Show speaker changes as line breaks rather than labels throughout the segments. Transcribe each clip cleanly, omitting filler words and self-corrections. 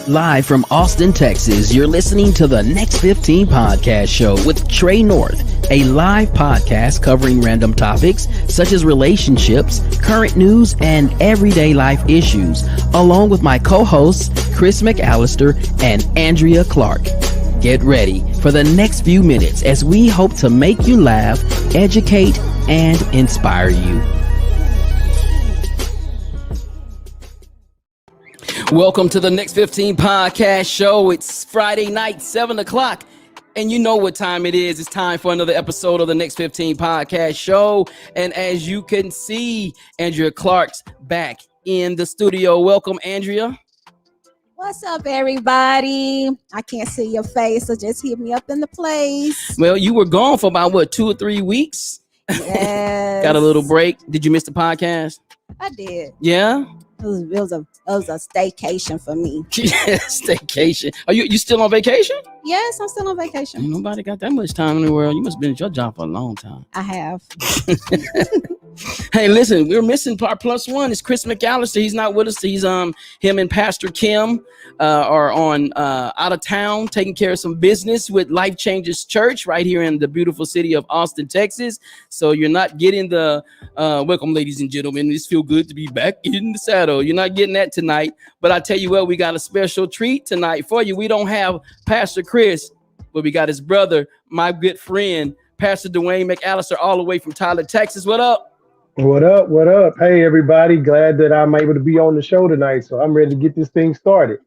Live from Austin, Texas, you're listening to the Next 15 Podcast Show with Trey North, a live podcast covering random topics such as relationships, current news, and everyday life issues, along with my co-hosts, Chris McAllister and Andrea Clark. Get ready for the next few minutes as we hope to make you laugh, educate, and inspire you. Welcome to the Next 15 Podcast Show. It's Friday night, 7 o'clock, and you know what time it is. It's time for another episode of the Next 15 Podcast Show. And as you can see, Andrea Clark's back in the studio. Welcome, Andrea.
What's up, everybody? I can't see your face, so just hit me up in the place.
Well, you were gone for about, 2 or 3 weeks?
Yes.
Got a little break. Did you miss the podcast?
I did.
Yeah?
It was a staycation for me.
Staycation. Are you still on vacation?
Yes, I'm still on vacation.
Ain't nobody got that much time in the world. You must have been at your job for a long time.
I have.
Hey, listen, we're missing our plus one. It's Chris McAllister. He's not with us. He's him and Pastor Kim are on out of town taking care of some business with Life Changes Church right here in the beautiful city of Austin, Texas. So you're not getting the welcome, ladies and gentlemen. It's feel good to be back in the saddle. You're not getting that tonight. But I tell you what, we got a special treat tonight for you. We don't have Pastor Chris, but we got his brother, my good friend, Pastor Dwayne McAllister, all the way from Tyler, Texas. What up?
What up? What up? Hey, everybody. Glad that I'm able to be on the show tonight. So I'm ready to get this thing started.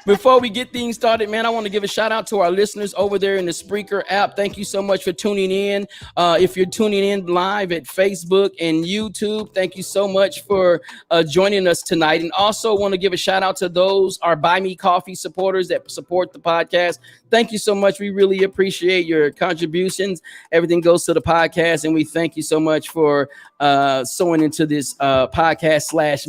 Before we get things started, man, I want to give a shout out to our listeners over there in the Spreaker app. Thank you so much for tuning in. If you're tuning in live at Facebook and YouTube, thank you so much for joining us tonight. And also want to give a shout out to those our Buy Me Coffee supporters that support the podcast. Thank you so much. We really appreciate your contributions. Everything goes to the podcast, and we thank you so much for sowing into this podcast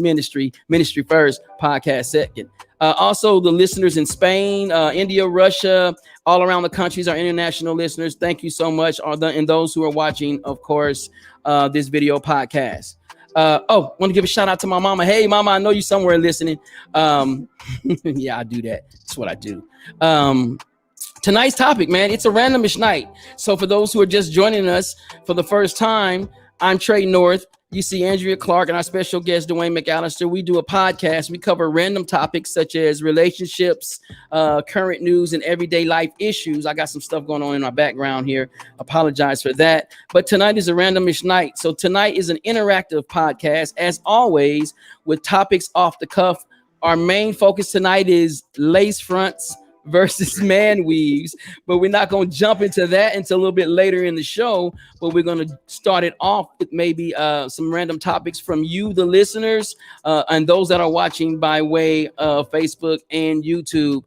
/ ministry first, podcast second. Also, the listeners in Spain, India, Russia, all around the countries, our international listeners, thank you so much. And those who are watching, of course, this video podcast. Want to give a shout out to my mama. Hey, mama, I know you somewhere listening. Yeah, I do that. That's what I do. Tonight's topic, man, it's a randomish night. So for those who are just joining us for the first time, I'm Trey North. You see Andrea Clark and our special guest, Dwayne McAllister. We do a podcast. We cover random topics such as relationships, current news, and everyday life issues. I got some stuff going on in our background here. Apologize for that. But tonight is a randomish night. So tonight is an interactive podcast, as always, with topics off the cuff. Our main focus tonight is Lacefronts versus man weaves, but we're not going to jump into that until a little bit later in the show. But we're going to start it off with maybe some random topics from you, the listeners, and those that are watching by way of Facebook and YouTube.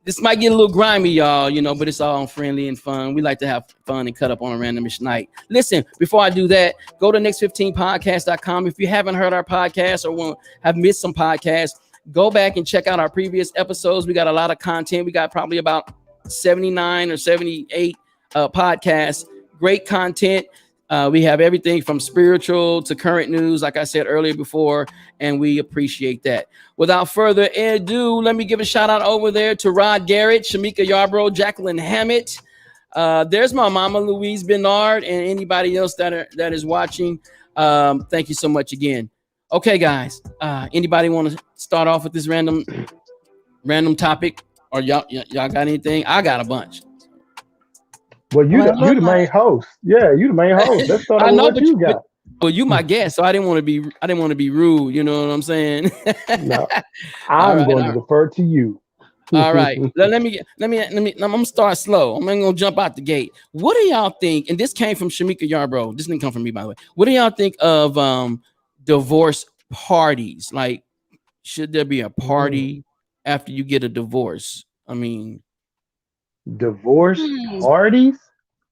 This might get a little grimy, y'all, but it's all friendly and fun. We like to have fun and cut up on a randomish night. Listen, before I do that, go to next15podcast.com. If you haven't heard our podcast or have missed some podcasts, go back and check out our previous episodes. We got a lot of content. We got probably about 79 or 78 podcasts. Great content. We have everything from spiritual to current news, like I said earlier before, and we appreciate that. Without further ado, let me give a shout out over there to Rod Garrett, Shamika Yarbrough, Jacqueline Hammett. There's my mama, Louise Bernard, and anybody else that is watching. Thank you so much again. Okay, guys, anybody want to start off with this random topic, or y'all got anything? I got a bunch.
Well, you the main host. Yeah, you the main host. Let's start with what you got.
Well, you my guest, so I didn't want to be rude. You know what I'm saying?
No, I'm going to defer to you.
All right. Let me. I'm gonna start slow. I'm gonna jump out the gate. What do y'all think? And this came from Shamika Yarbrough. This didn't come from me, by the way. What do y'all think of divorce parties? Like, should there be a party after you get a divorce? I mean,
divorce parties?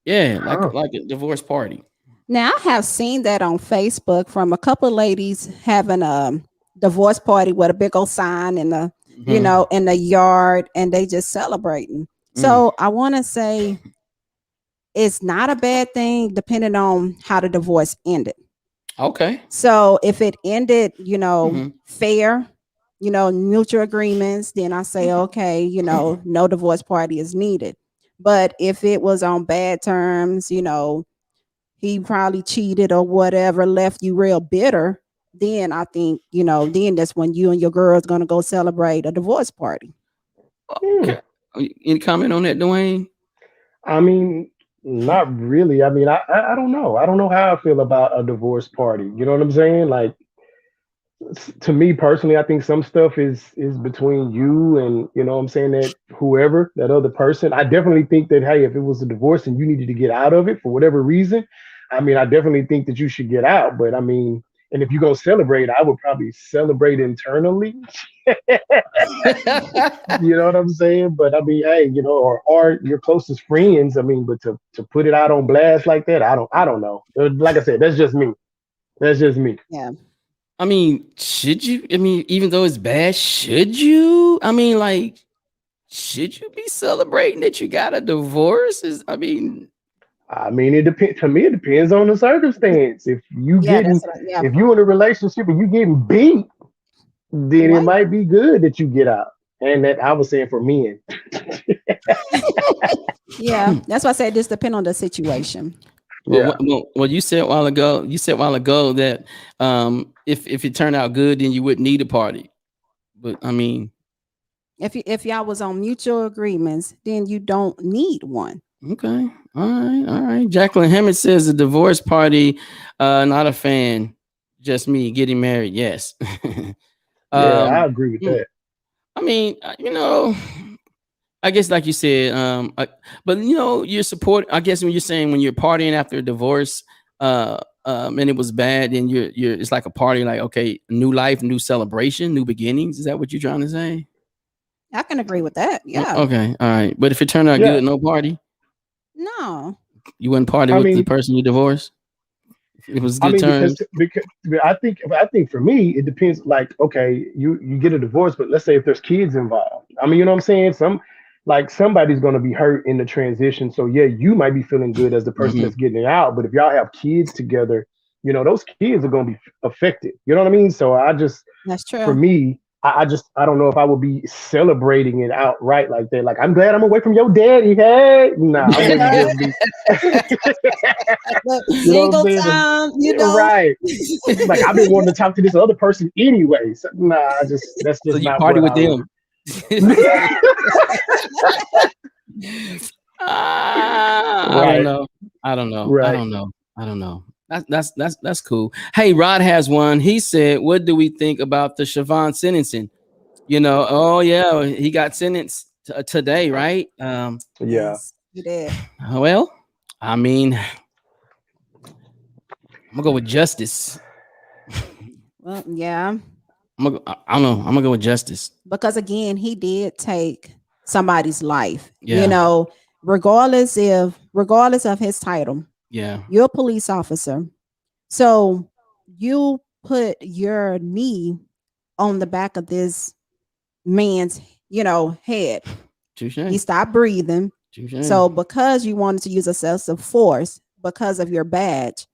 Yeah, like a divorce party.
Now, I have seen that on Facebook from a couple of ladies having a divorce party with a big old sign in the in the yard, and they just celebrating. So I want to say it's not a bad thing depending on how the divorce ended.
Okay.
So if it ended,
Hmm.
fair, mutual agreements, then I say,
Okay.
okay, no divorce party is needed. But if it was on bad terms, he probably cheated or whatever, left you real bitter, then I think, then that's when you and your girl's gonna go celebrate a divorce party.
Hmm.
Okay. Any comment on that, Dwayne?
I mean, not really. I mean, I don't know. I don't know how I feel about a divorce party. You know what I'm saying? Like, to me personally, I think some stuff is between you and, you know what I'm saying, that whoever, that other person. I definitely think that, hey, if it was a divorce and you needed to get out of it for whatever reason, I mean, I definitely think that you should get out. But I mean, and if you're gonna celebrate, I would probably celebrate internally. You know what I'm saying? But I mean, hey, or your closest friends. I mean, but to put it out on blast like that, I don't know. Like I said, that's just me. That's just me.
Yeah.
I mean, should you? I mean, even though it's bad, should you? I mean, like, should you be celebrating that you got a divorce? I mean,
I mean, it depends. To me, it depends on the circumstance.
Yeah, yeah.
If you in a relationship and you getting beat, then it
What?
might be good that you get out. And that I was saying for men.
Yeah, that's why I said this depend on the situation.
Yeah,
well, you said a while ago. You said a while ago that if it turned out good, then you wouldn't need a party. But I mean,
If y'all was on mutual agreements, then you don't need one.
okay, all right. Jacqueline Hammond says the divorce party. Not a fan. Just me getting married. Yes.
yeah, I
um,
agree with
mm,
that.
I mean, I guess like you said, but you're support. I guess when you're saying when you're partying after a divorce, and it was bad, then you're it's like a party, like okay, new life, new celebration, new beginnings. Is that what you're trying to say?
I can agree with that. Yeah.
Okay, all right. But if it turned out
Yeah,
good, no party,
No.
you wouldn't party
I
with the
mean,
person you divorced. It was
I
good
mean,
terms.
because I think for me it depends. Like, okay, you get a divorce, but let's say if there's kids involved. I mean, you know what I'm saying? Somebody's going to be hurt in the transition. So yeah, you might be feeling good as the person
Hmm.
that's getting it out, but if y'all have kids together, those kids are going to be affected. You know what I mean? So
That's
for
true.
me, I don't know if I would be celebrating it outright like that. Like, I'm glad I'm away from your daddy. Hey, nah, I wouldn't just be.
Look,
You know what I'm
single
saying?
time,
Right. Like, I've been wanting to talk to this other person anyway. So, nah, that's
So
just
you
not
party
what
with
I would
them.
do. Right.
I don't
Right.
know. I don't know. I
Right.
don't know. I don't know. That's cool. Hey, Rod has one. He said, "What do we think about the Siobhan sentencing? Oh yeah, he got sentenced today, right?
Yeah.
yes, you did.
Well, I mean, I'm gonna go with justice.
Well, yeah,
I don't know. I'm gonna go with justice.
because again, he did take somebody's life.
Yeah,
Regardless of his title,
yeah.
you're a police officer. So you put your knee on the back of this man's, head. He
Touche.
stopped breathing.
Touche.
So because you wanted to use excessive force because of your badge,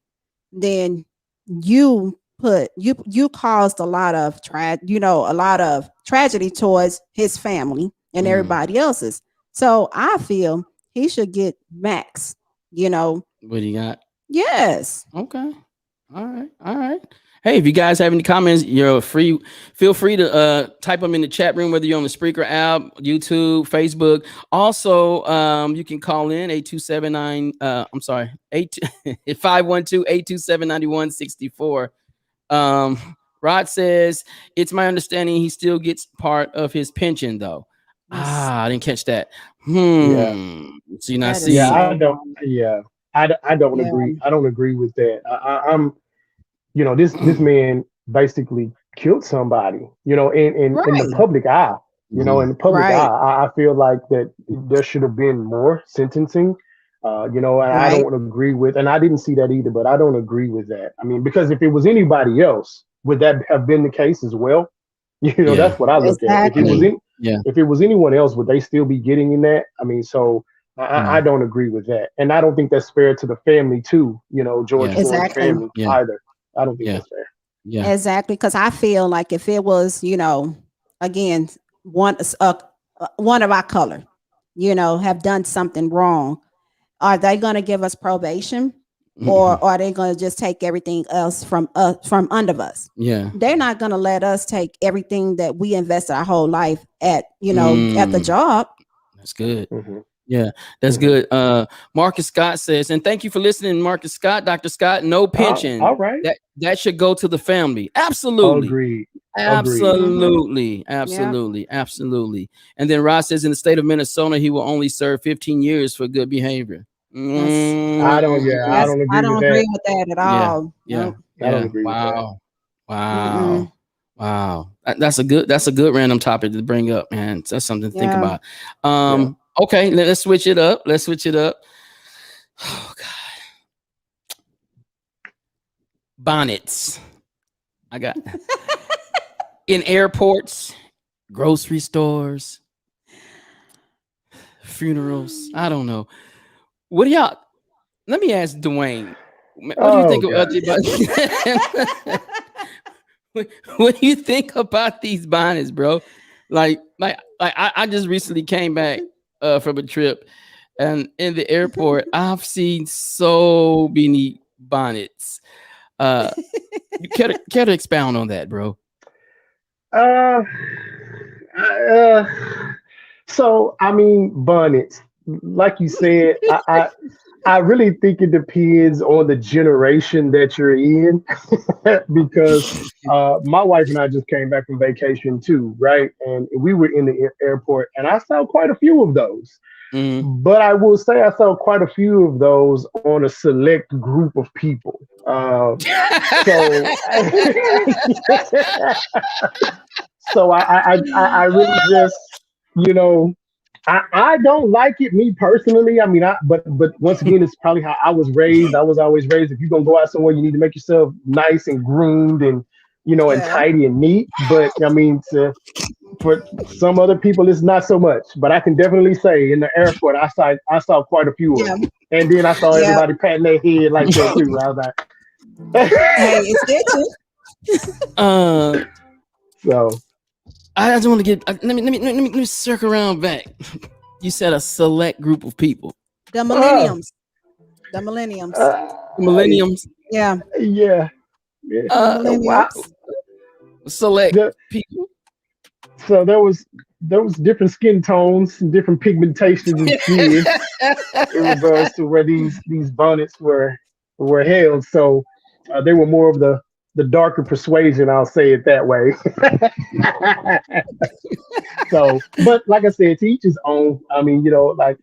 then you caused a lot of tragedy towards his family and
Mm,
everybody else's. So I feel he should get max, you know.
what do you got?
Yes.
Okay. All right. All right. Hey, if you guys have any comments, you're free. Feel free to type them in the chat room, whether you're on the Spreaker app, YouTube, Facebook. Also, you can call in 8279. I'm sorry, 512 827 9164. Rod says, it's my understanding he still gets part of his pension, though.
Yes.
I didn't catch that.
Yeah.
See, now
That is
Yeah.
see.
I
so
don't.
wrong.
Yeah. I don't
Yeah.
agree. I don't agree with that. I'm. This man basically killed somebody. In the
Right.
public eye. In
Mhm.
the public eye,
Right.
I feel like that there should have been more sentencing. And I
Right.
don't agree with, and I didn't see that either, but I don't agree with that. I mean, because if it was anybody else, would that have been the case as well?
Yeah.
That's what I look at. If it was
Exactly.
Mm,
in,
yeah.
if it was anyone else, would they still be getting in that? I mean, so I
Mm,
don't agree with that, and I don't think that's fair to the family too. George
yeah.
Floyd's
Exactly.
family
Yeah.
either. I don't think
Yeah.
that's fair.
Yeah.
Exactly, because I feel like if it was, again, one one of our color, have done something wrong, are they going to give us probation, or are they going to just take everything else from under us?
Yeah.
They're not going to let us take everything that we invested our whole life at the
Mm,
job.
that's good.
Hmm.
Yeah, that's
Hmm.
good. Marcus Scott says, and thank you for listening, Marcus Scott, Dr. Scott. No pension.
All right.
That should go to the family. Absolutely.
Agreed. Agreed.
Mm-hmm.
Absolutely.
Yeah.
Absolutely. Absolutely. And then Ross says in the state of Minnesota, he will only serve 15 years for good behavior.
That's
I don't. Yeah, I
Mm,
that's
don't
I
agree with
don't
that.
agree with that at
yeah.
all.
Yeah.
Nope.
I don't
Yeah.
agree with that.
Wow.
Mm-mm.
Wow. Wow. That's a good random topic to bring up, man. That's something to think
Yeah.
about.
Yeah.
Okay, let's switch it up. Let's switch it up. Oh God. Bonnets. I got in airports, grocery stores, funerals. I don't know. What do y'all? Let me ask Dwayne. What do you
Oh
think of
God.
what do you think about these bonnets, bro? I just recently came back from a trip, and in the airport, I've seen so many bonnets. Uh, you care to expound on that, bro?
Uh, uh, so I mean, bonnets. Like you said, I really think it depends on the generation that you're in, because my wife and I just came back from vacation too, right? And we were in the airport, and I saw quite a few of those.
Mm.
But I will say I saw quite a few of those on a select group of people. So, so I really just, you know, I don't like it, me personally. I mean, but once again, it's probably how I was raised. I was always raised, if you're gonna go out somewhere, you need to make yourself nice and groomed and, and
Yeah.
tidy and neat. But I mean, for some other people, it's not so much. But I can definitely say in the airport, I saw quite a few of
Yeah.
them, and then I saw
Yeah.
everybody patting their head like that too. I was like,
Hey, it's itching.
uh,
so
I just want to get. Let me circle around back. You said a select group of people.
The
uh,
millenniums. The millenniums.
uh,
Millenniums.
Yeah.
yeah, yeah.
The
Wow.
millenniums.
Select
The,
people.
so there was different skin tones and different pigmentations of skin in regards to where these bonnets were held. So they were more of the darker persuasion. I'll say it that way. So, but like I said, to each his own. I mean, like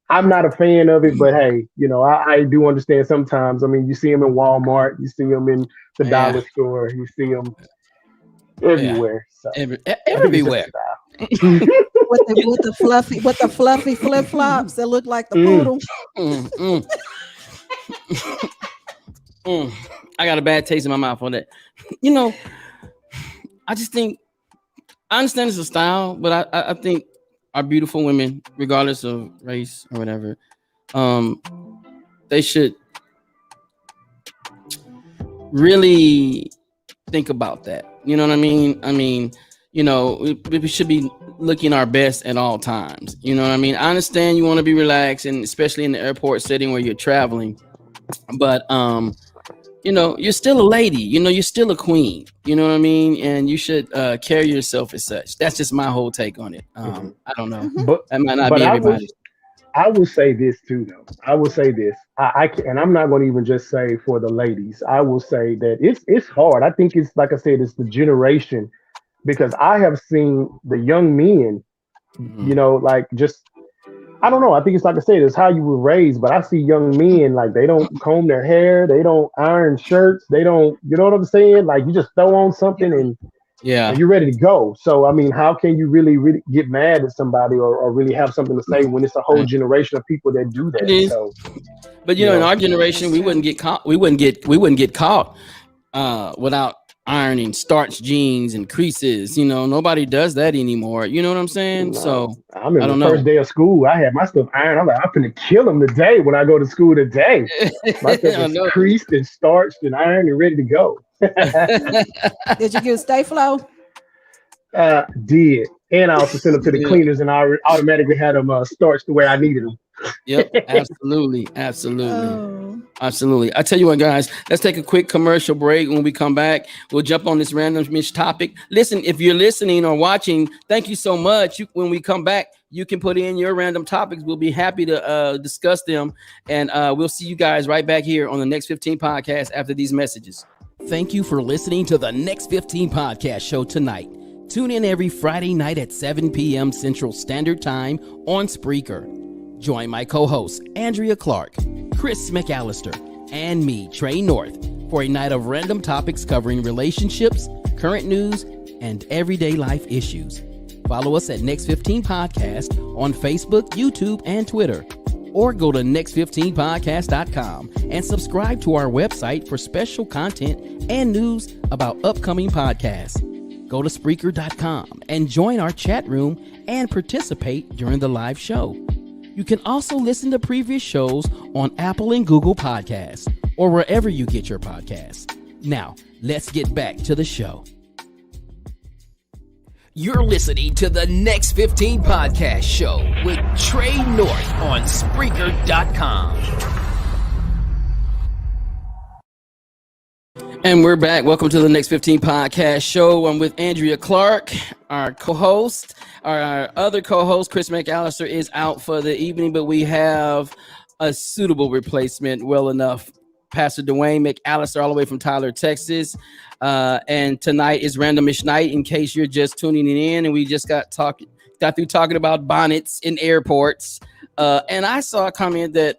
I'm not a fan of it, but hey, I do understand sometimes. I mean, you see them in Walmart, you see them in the
Yeah,
dollar store, you see them
yeah.
everywhere. So I think it's just a
Everywhere.
style.
With the fluffy flip flops that look like the
Mm.
poodle.
Mm, mm, mm. I got a bad taste in my mouth on that. You know, I just think I understand it's a style, but I think our beautiful women, regardless of race or whatever, um, they should really think about that. You know what I mean? I mean, we should be looking our best at all times. You know what I mean? I understand you want to be relaxed, and especially in the airport setting where you're traveling, but you're still a lady. You're still a queen. You know what I mean? And you should carry yourself as such. That's just my whole take on it.
Mhm.
I don't know.
Mhm.
But
That might not
but
be
I will
everybody.
I will say this too though. I will say this. And I'm not going to even just say for the ladies. I will say that it's hard. I think it's like I said, it's the generation, because I have seen the young men,
Mhm.
like just I don't know. I think it's like I said, it's how you were raised. But I see young men like they don't comb their hair, they don't iron shirts, they don't. You know what I'm saying? Like you just throw on something and
Yeah,
you're ready to go. So I mean, how can you really get mad at somebody, or really have something to say when it's a whole
right.
generation of people that do
It
that?
is.
So
But
you
in
know,
our generation,
That's
we
true.
wouldn't get caught. We wouldn't get caught without ironing starch jeans and creases. Nobody does that anymore. You know what I'm saying?
No,
So
I
I
remember
don't
the
know.
first day of school. I had my stuff ironed. I'm like, I'm finna kill him today when I go to school today. My stuff
I
was
know.
creased and starched and ironed and ready to go.
Did you use Stay Flow?
Did. And I also sent them to the
Yeah.
cleaners and I automatically had them starched the way I needed them.
Yep. Absolutely. Absolutely.
Oh,
Absolutely. I tell you what, guys, let's take a quick commercial break. When we come back, we'll jump on this randomish topic. Listen, if you're listening or watching, thank you so much. When we come back, you can put in your random topics. We'll be happy to discuss them. And we'll see you guys right back here on the Next 15 podcast after these messages. Thank you for listening to the Next 15 podcast show tonight. Tune in every Friday night at 7 p.m. Central Standard Time on Spreaker. Join my co-hosts, Andrea Clark, Chris McAllister, and me, Trey North, for a night of random topics covering relationships, current news, and everyday life issues. Follow us at Next 15 Podcast on Facebook, YouTube, and Twitter. Or go to next15podcast.com and subscribe to our website for special content and news about upcoming podcasts. Go to Spreaker.com and join our chat room and participate during the live show. You can also listen to previous shows on Apple and Google Podcasts or wherever you get your podcasts. Now, let's get back to the show. You're listening to the Next 15 podcast show with Trey North on Spreaker.com. And we're back. Welcome to the Next 15 podcast show. I'm with Andrea Clark, our co-host. Our other co-host, Chris McAllister, is out for the evening, but we have a suitable replacement, well enough. Pastor Dwayne McAllister, all the way from Tyler, Texas. And tonight is randomish night, in case you're just tuning in. And we just got through talking about bonnets in airports. And I saw a comment that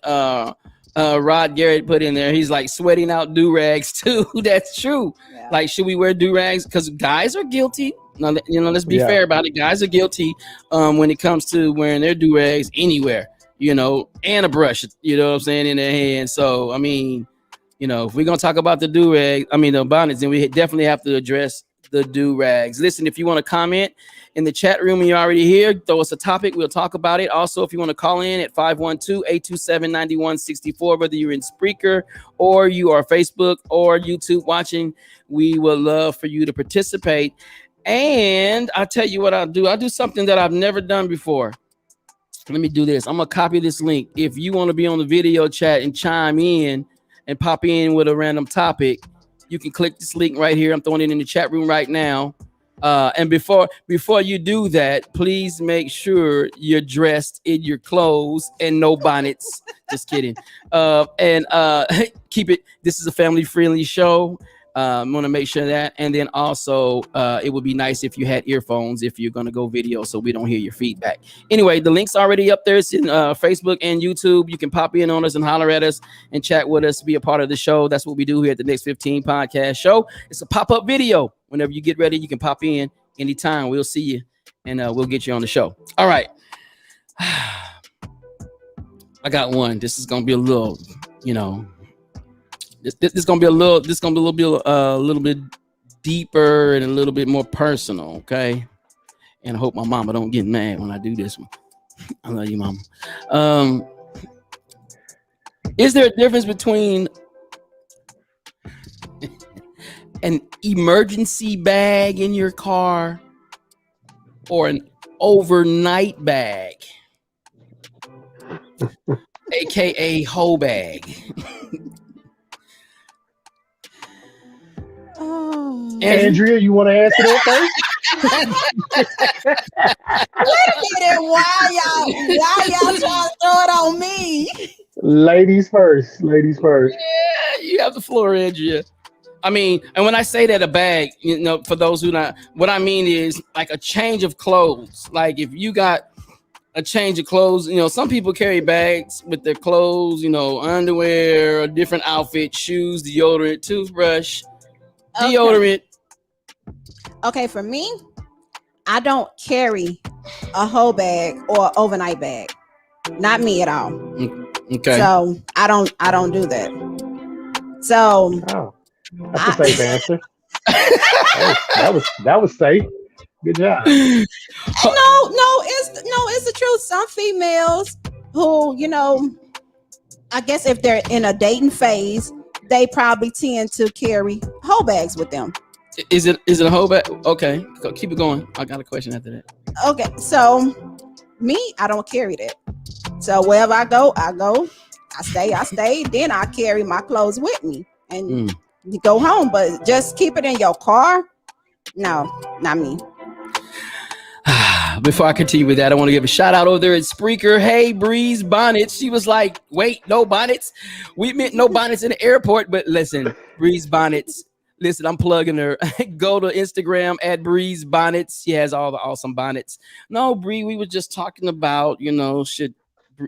Rod Garrett put in there. He's like sweating out do-rags too. That's true. Yeah. Like, should we wear do-rags? Because guys are guilty. Now, let's be fair about it. Guys are guilty when it comes to wearing their do-rags anywhere, and a brush, what I'm saying, in their hand. So, I mean, if we're going to talk about the do-rag, the bonnets, then we definitely have to address the do-rags. Listen, if you want to comment in the chat room and you're already here, throw us a topic. We'll talk about it. Also, if you want to call in at 512-827-9164, whether you're in Spreaker or you are Facebook or YouTube watching, we would love for you to participate. And I'll tell you what I'll do. I'll do something that I've never done before. Let me do this. I'm going to copy this link. If you want to be on the video chat and chime in and pop in with a random topic, you can click this link right here. I'm throwing it in the chat room right now. And before you do that, please make sure you're dressed in your clothes and no bonnets. Just kidding. And keep it. This is a family-friendly show. I want to make sure that. And then also, it would be nice if you had earphones if you're going to go video so we don't hear your feedback. Anyway, the link's already up there. It's in Facebook and YouTube. You can pop in on us and holler at us and chat with us, be a part of the show. That's what we do here at the Next 15 podcast show. It's a pop-up video. Whenever you get ready, you can pop in anytime. We'll see you, and we'll get you on the show. All right. I got one. This is going to be a little, This is gonna be a little bit deeper and a little bit more personal, okay? And I hope my mama don't get mad when I do this one. I love you, mama. Is there a difference between an emergency bag in your car or an overnight bag, aka hoe bag?
Andrea, you want to answer that first?
Wait a minute, why y'all trying to throw it on me?
Ladies first. Yeah,
you have the floor, Andrea. And when I say that a bag, for those who not, what I mean is like a change of clothes. Like if you got a change of clothes, some people carry bags with their clothes, underwear, a different outfit, shoes, deodorant, toothbrush, deodorant.
Okay, for me, I don't carry a whole bag or overnight bag. Not me at all.
Okay.
So I don't do that. So
that's the safe answer. That was safe. Good job.
It's the truth. Some females who, I guess if they're in a dating phase, they probably tend to carry whole bags with them.
Is it a whole bag? Okay, keep it going. I got a question after that.
Okay, so me, I don't carry that. So wherever I go, I go. I stay. Then I carry my clothes with me and you go home. But just keep it in your car. No, not me.
Before I continue with that, I want to give a shout out over there at Spreaker. Hey, Breeze Bonnets. She was like, wait, no bonnets? We meant no bonnets in the airport. But listen, Breeze Bonnets. Listen, I'm plugging her. Go to Instagram at Breeze Bonnets. She has all the awesome bonnets. No, Bree, we were just talking about, should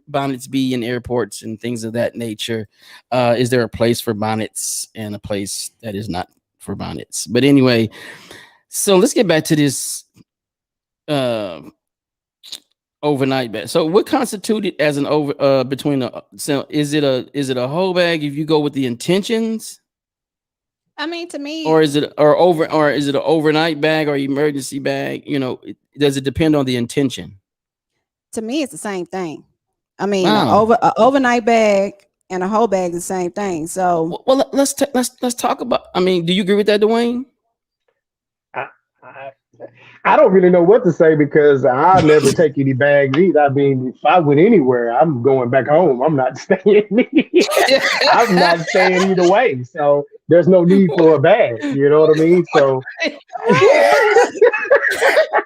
bonnets be in airports and things of that nature? Is there a place for bonnets and a place that is not for bonnets? But anyway, so let's get back to this overnight bag. So what constituted as an between so is it a whole bag if you go with the intentions?
I mean, to me,
or is it an overnight bag or emergency bag? Does it depend on the intention?
To me, it's the same thing. I mean,
Wow.
a overnight bag and a whole bag is the same thing. So,
well, let's talk about. I mean, do you agree with that, Dwayne?
I, I, I don't really know what to say because I never take any bags either. I mean, if I went anywhere, I'm going back home. I'm not staying. I'm not staying either way. So there's no need for a bag. You know what I mean? So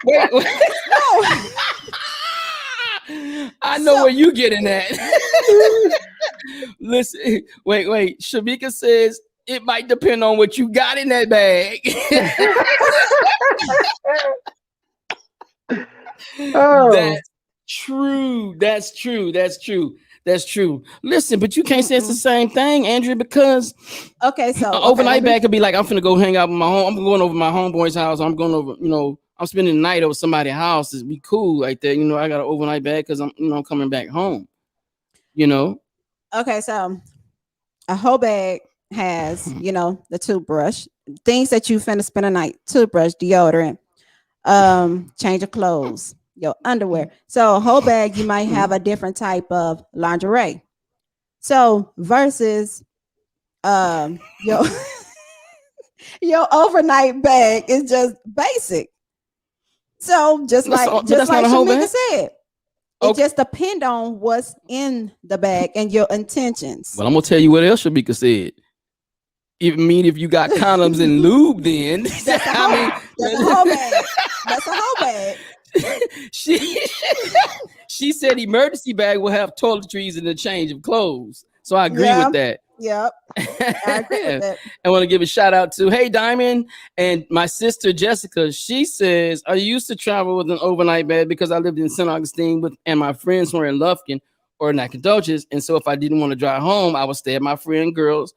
wait. I know where you getting at. Listen, wait. Shamika says it might depend on what you got in that bag.
oh.
That's true. Listen, but you can't say it's the same thing, Andrea, because
so
overnight bag could be like, I'm finna go hang out with my home. I'm going over my homeboy's house. I'm going over, I'm spending the night over somebody's house. It'd be cool like that. I got an overnight bag because I'm coming back home.
Okay, so a whole bag has, the toothbrush, things that you finna spend a night, toothbrush, deodorant, change of clothes, your underwear. So a whole bag, you might have a different type of lingerie. So versus your your overnight bag is just basic. So just like Shamika said, it just depends on what's in the bag and your intentions.
Well, I'm gonna tell you what else Shamika said. If you got condoms and lube, then
that's a whole bag. That's a whole bag.
She said emergency bag will have toiletries and a change of clothes. So I agree with that.
Yep. I agree with that.
I want to give a shout out to Hey Diamond and my sister Jessica. She says, I used to travel with an overnight bag because I lived in St. Augustine and my friends were in Lufkin or Nacogdoches. And so if I didn't want to drive home, I would stay at my friend girls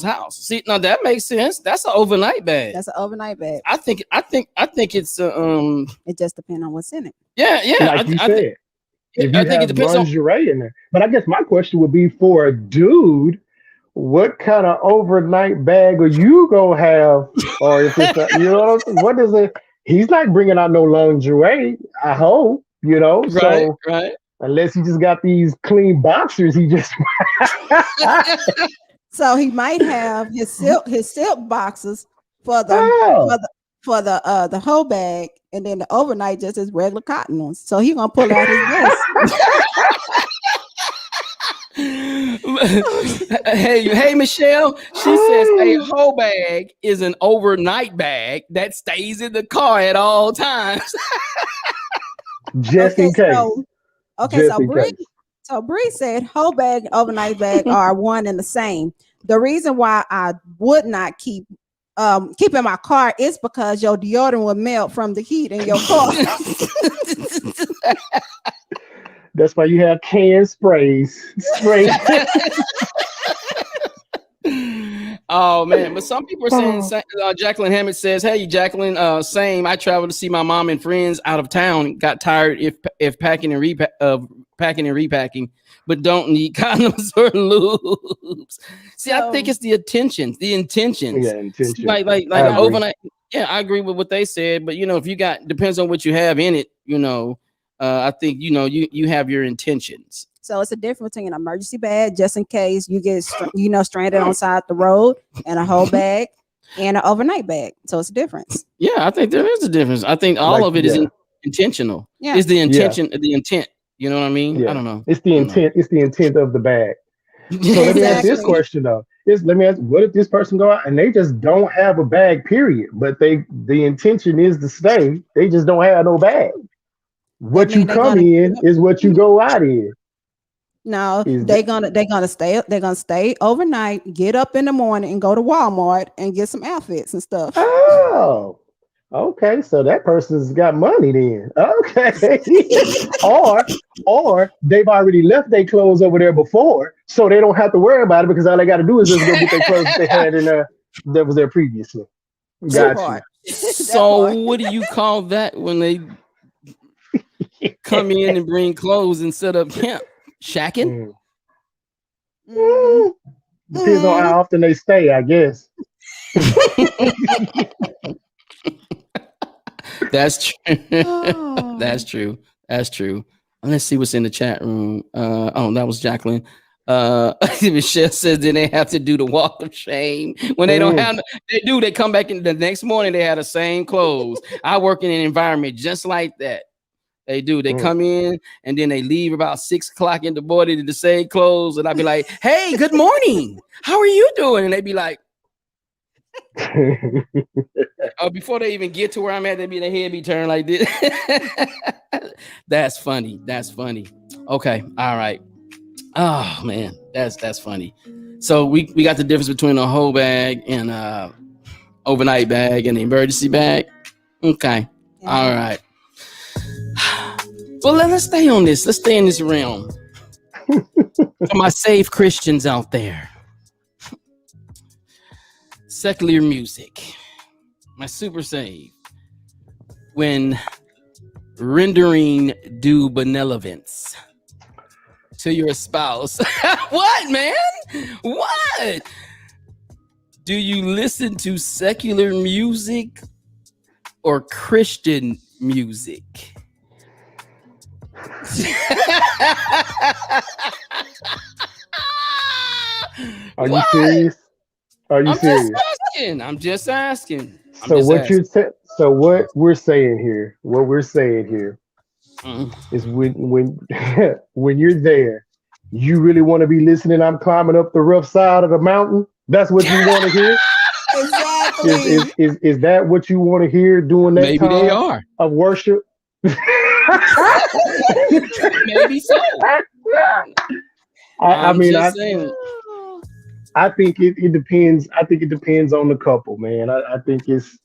house. See, now that makes sense. That's an overnight bag.
That's an overnight bag.
I think it's
it just depends on what's in it.
Yeah.
Like you said. If you have lingerie in there. But I guess my question would be for a dude, what kind of overnight bag are you gonna have? Or if it's what is it? He's not bringing out no lingerie, I hope,
Right.
Unless he just got these clean boxers, he just
so he might have his silk boxes for the whole bag, and then the overnight just his regular cotton ones. So he's gonna pull out his
best. Hey, Michelle. She says a whole bag is an overnight bag that stays in the car at all times.
Just in case.
So Bree said whole bag and overnight bag are one and the same. The reason why I would not keep in my car is because your deodorant will melt from the heat in your car.
That's why you have canned sprays.
Oh man, but some people are saying. Jacqueline Hammond says, "Hey, Jacqueline, same. I traveled to see my mom and friends out of town. Got tired if packing and packing and repacking, but don't need condoms or lubes. See, I think it's the intentions,
Yeah,
See,
intention. I
like
agree.
overnight. Yeah, I agree with what they said, but if you got depends on what you have in it. I think you have your intentions.
So it's a difference between an emergency bag, just in case you get stranded on side the road, and a whole bag and an overnight bag. So it's a difference.
Yeah, I think there is a difference. I think all
Like,
of it is
yeah,
intentional.
Yeah.
Is the
yeah,
intention the intent? You know what I mean? I
yeah.
don't know.
It's the
I don't know.
intent. It's the intent of the bag. So let me ask this
Exactly.
question though. Let me ask: what if this person go out and they just don't have a bag? Period. But the intention is to stay. They just don't have no bag.
That
What you
mean they're
come
gonna
in is what you go out in.
no,
Is that,
they're gonna stay overnight, get up in the morning and go to Walmart and get some outfits and stuff.
oh, okay. So that person's got money then. Okay. or or they've already left their clothes over there before, so they don't have to worry about it because all they got to do is just go get their clothes that they had in there that was there previously.
That
Got you.
part. That
So
part.
what do you call that when they come in and bring clothes and set up camp? Shacking?
Mm.
Mhm.
Mm, depends on
Mhm.
how often they stay, I guess.
That's true. That's
Oh.
true. That's true. Let's see what's in the chat room. Oh, that was Jacqueline. Michelle says then they have to do the walk of shame when they don't
Mm.
have. They do. They come back in the next morning. They have the same clothes. I work in an environment just like that. They do. They
Mm.
come in and then they leave about 6 o'clock in the morning in the same clothes, and I'd be like, "Hey, good morning. How are you doing?" And they'd be like, before they even get to where I'm at, they be their head be turned like this. That's funny. That's funny. Okay. All right. Oh man, that's funny. So we got the difference between a whole bag and overnight bag and the emergency bag. Okay. All
Yeah.
right. Well, let's stay on this. Let's stay in this realm. For my saved Christians out there, secular music, my super save. When rendering due benevolence to your spouse. What, man? What? Do you listen to secular music or Christian music?
Are you
What?
serious? Are you
I'm just
serious?
asking. I'm just asking. I'm
So
just
what
asking.
what we're saying here
Mm.
is when when you're there, you really want to be listening. I'm climbing up the rough side of the mountain. That's what you want to hear.
Exactly.
Is that what you want to hear during that
Maybe they
time
are.
of worship?
Maybe so.
I
I'm
mean,
just saying.
I think it depends. I think it depends on the couple, man. I think it's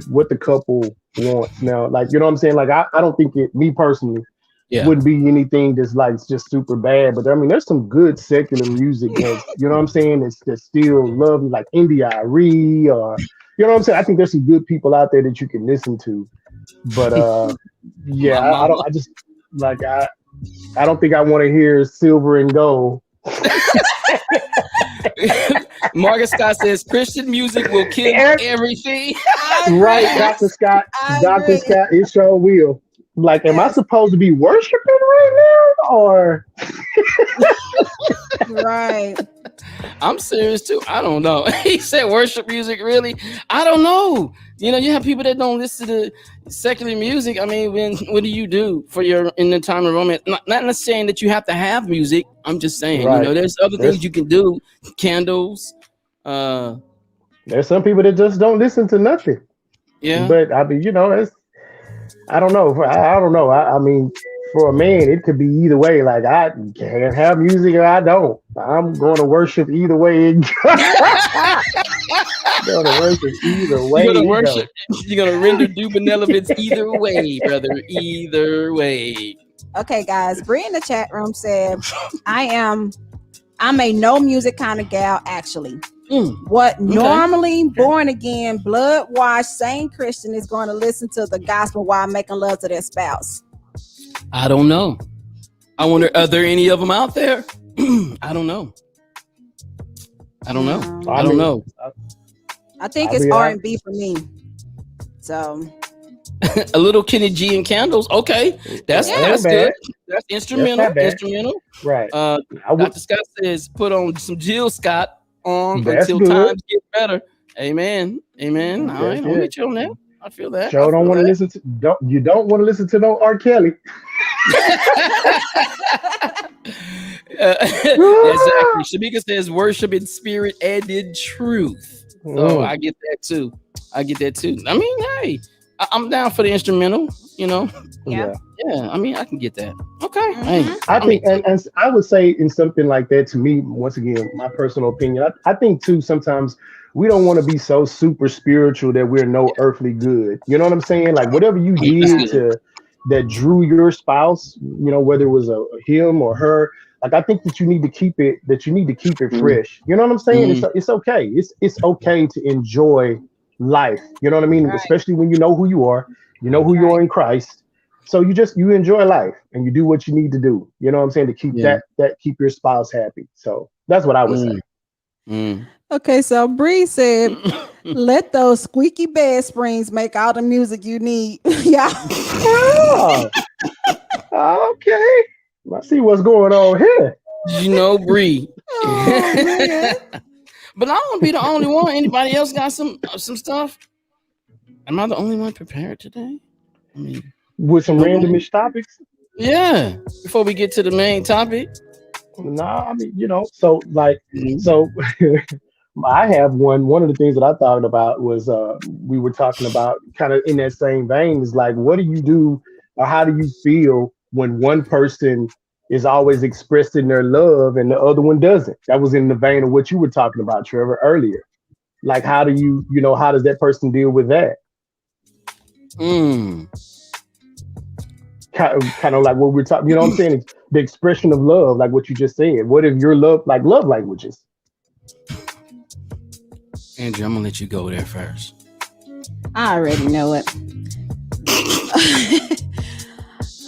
what the couple wants now. Like, you know what I'm saying? Like, I don't think me personally,
Yeah.
wouldn't be anything that's like just super bad. But I mean, there's some good secular music that's, you know what I'm saying? That's still lovely, like India Arie or, you know what I'm saying? I think there's some good people out there that you can listen to. But yeah,
My mama.
I just like, I don't think I want to hear silver and gold.
Margaret Scott says Christian music will kill
And
everything.
I
right,
agree.
Dr. Scott.
I
Dr.
agree.
Scott, it sure will. Like, am I
Yes.
supposed to be worshiping right now? Or
Right.
I'm serious too. I don't know. He said worship music, really? I don't know. You have people that don't listen to secular music. I mean, what do you do for your in the time of romance? Not saying that you have to have music. I'm just saying,
right.
there's other things
There's
you can do. Candles. Uh,
there's some people that just don't listen to nothing.
yeah.
But I mean, it's I don't know. I don't know. I mean, for a man, it could be either way. Like, I can't have music or I don't. I'm going to worship either way. Going to worship either
You're
way
gonna
it
worship.
go.
You're gonna render due benevolence either way, brother. Either way.
Okay, guys. Bree in the chat room said, I am I'm a no music kind of gal, actually. What
Okay.
normally born again, blood washed, sane Christian is going to listen to the gospel while making love to their spouse?
I don't know. I wonder, are there any of them out there? I don't know. I don't know.
I
I don't
mean,
know.
I think
I'll
it's
be
R
honest.
and B for me. So
A little Kenny G and Candles. Okay, that's
That ain't
that's good.
bad.
That's
That's
instrumental.
not bad.
Instrumental.
Right.
Uh,
I would.
Dr. Scott says, put on some Jill Scott on
That's
until
good.
times get better. Amen. Amen. All right,
That's
I'm
it.
with you on that. I feel that. I
Joe don't
feel
want to
that.
listen to. Don't want to listen to no R. Kelly.
Exactly. Shamika says, worship in spirit and in truth. So
Mm,
I get that too. I get that too. I mean, hey, I'm down for the instrumental. You know,
yeah.
yeah.
yeah. I mean, I can get that. Okay. Hey,
Hmm.
I
I mean,
think, and I would say in something like that, to me, once again, my personal opinion, I think too, sometimes we don't want to be so super spiritual that we're no earthly good. You know what I'm saying? Like whatever you
that's
did
good.
to that drew your spouse, whether it was a him or her, like I think that you need to keep it
Mm,
fresh. You know what I'm saying?
mm,
It's okay. It's okay to enjoy life. You know what I mean?
Right.
Especially when you know who you are, you know who you
Right.
are in Christ, so you enjoy life and you do what you need to do. You know what I'm saying, to keep
yeah.
that keep your spouse happy. So that's what I would say.
Mm, mm.
Okay, so Bree said, "Let those squeaky bed springs make all the music you need." Yeah.
Oh, okay. I see what's going on here.
You know, Bree.
Oh man.
But I don't want to be the only one. Anybody else got some stuff? Am I the only one prepared today? I mean,
With some
nobody.
randomish topics.
Yeah. Before we get to the main topic.
Nah, I mean, so like,
Mhm.
so I have one of the things that I thought about was we were talking about kind of in that same vein is like, what do you do or how do you feel when one person is always expressing their love and the other one doesn't? That was in the vein of what you were talking about, Trevor, earlier. Like, how do how does that person deal with that?
Mm.
Kind of like what we're talking, you know what I'm saying? The expression of love, like what you just said. What if your love languages?
Andrew, I'm gonna let you go there first.
I already know it.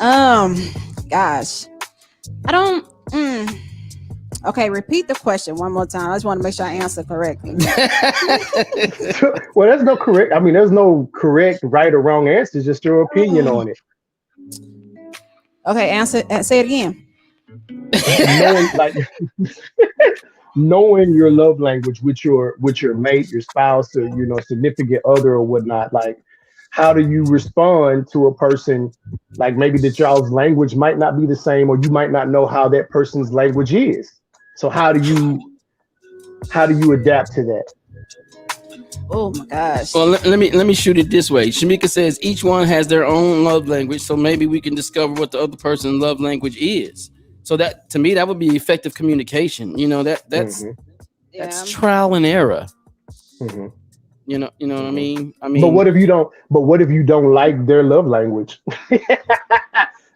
um, Gosh, I don't. Okay, repeat the question one more time. I just want to make sure I answer correctly.
Well, there's no correct. I mean, there's no correct, right or wrong answer. It's just your opinion
Um,
on it.
okay, answer. Say it again.
Knowing, like, knowing your love language with your mate, your spouse, or significant other or whatnot. Like, how do you respond to a person? Like, maybe that y'all's language might not be the same, or you might not know how that person's language is. So how do you adapt to that?
Oh my gosh.
Well, let me shoot it this way. Shamika says each one has their own love language, so maybe we can discover what the other person's love language is. So that to me that would be effective communication. You know
Hmm.
that's
Yeah.
trial and error.
Hmm.
You know what I
Hmm.
mean? I
But
mean,
what if you don't? But what if you don't like their love language?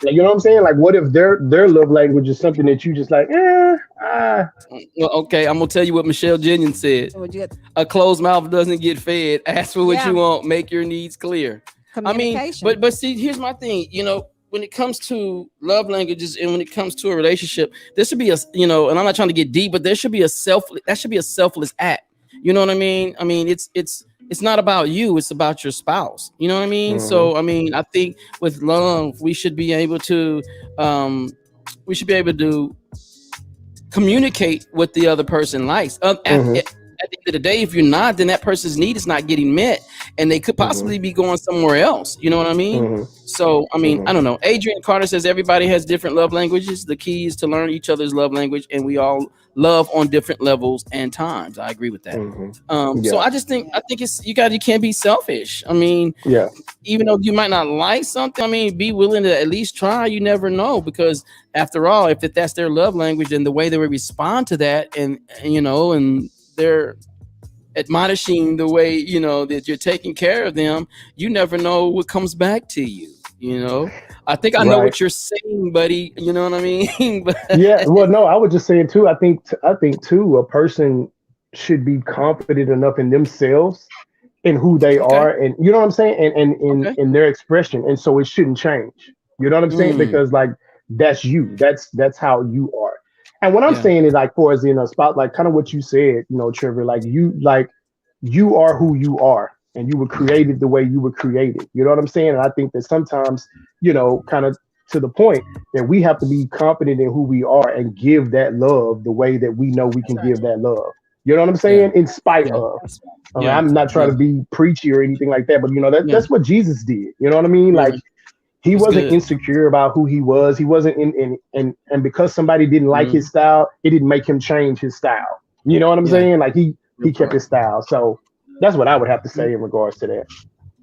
Like, you know what I'm saying? Like, what if their love language is something that you just like?
well, okay, I'm gonna tell you what Michelle Jennings said.
Would you get
A closed mouth doesn't get fed. Ask for what you
yeah,
want. Make your needs clear. I mean,
communication.
but see, here's my thing. When it comes to love languages and when it comes to a relationship, there should be and I'm not trying to get deep, but there should be that should be a selfless act. You know what I mean? I mean, it's not about you, it's about your spouse. You know what I mean?
Hmm.
So I mean, I think with love, um we should be able to communicate what the other person likes.
Hmm.
At the end of the day, if you're not, then that person's need is not getting met, and they could
Hmm.
possibly be going somewhere else. You know what I mean?
Hmm.
So, I mean,
Hmm.
I don't know. Adrian Carter says everybody has different love languages. The key is to learn each other's love language, and we all love on different levels and times. I agree with that.
Hmm.
So
Yeah.
I think it's you can't be selfish. I mean,
Yeah.
even though you might not like something, I mean, be willing to at least try. You never know, because after all, if that's their love language and the way they would respond to that, and they're admonishing the way that you're taking care of them, you never know what comes back to you. I think I know
Right.
what you're saying, buddy. You know what I mean? But
Yeah. Well, no, I was just saying too. I think too, a person should be confident enough in themselves and who they
okay,
are, and you know what I'm saying, and in
okay.
in their expression, and so it shouldn't change. You know what I'm saying?
Mm,
Because like that's you. That's how you are. And what I'm
Yeah.
saying is like for as in a spot like kind of what you said, Trevor, like you are who you are and you were created the way you were created. You know what I'm saying? And I think that sometimes, kind of to the point that we have to be confident in who we are and give that love the way that we know we
That's
can
right.
give that love. You know what I'm
Yeah.
saying? In spite
Yeah.
of.
That's right.
Yeah.
I'm not trying
Yeah.
to be preachy or anything like that, but
Yeah.
that's what Jesus did. You know what I mean?
Yeah.
Like he
That's
wasn't
good.
insecure about who he was. He wasn't and because somebody didn't like his
Mm,
style, it didn't make him change his style. You know what I'm
yeah.
saying? Like he
Good
kept
part.
his style. So that's what I would have to
Mm,
say in regards to that.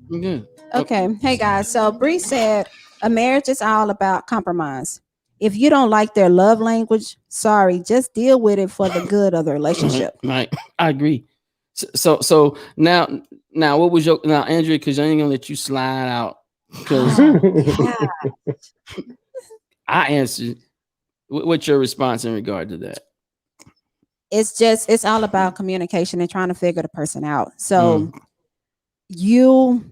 good.
Okay. Hey guys. So Bree said a marriage is all about compromise. If you don't like their love language, sorry, just deal with it for the good of the
Right.
relationship.
Right. I agree. So now what was your now Andrea? Because I ain't gonna let you slide out because
Oh yeah.
I answered. What's your response in regard to that?
It's all about communication and trying to figure the person out. So
Mm,
you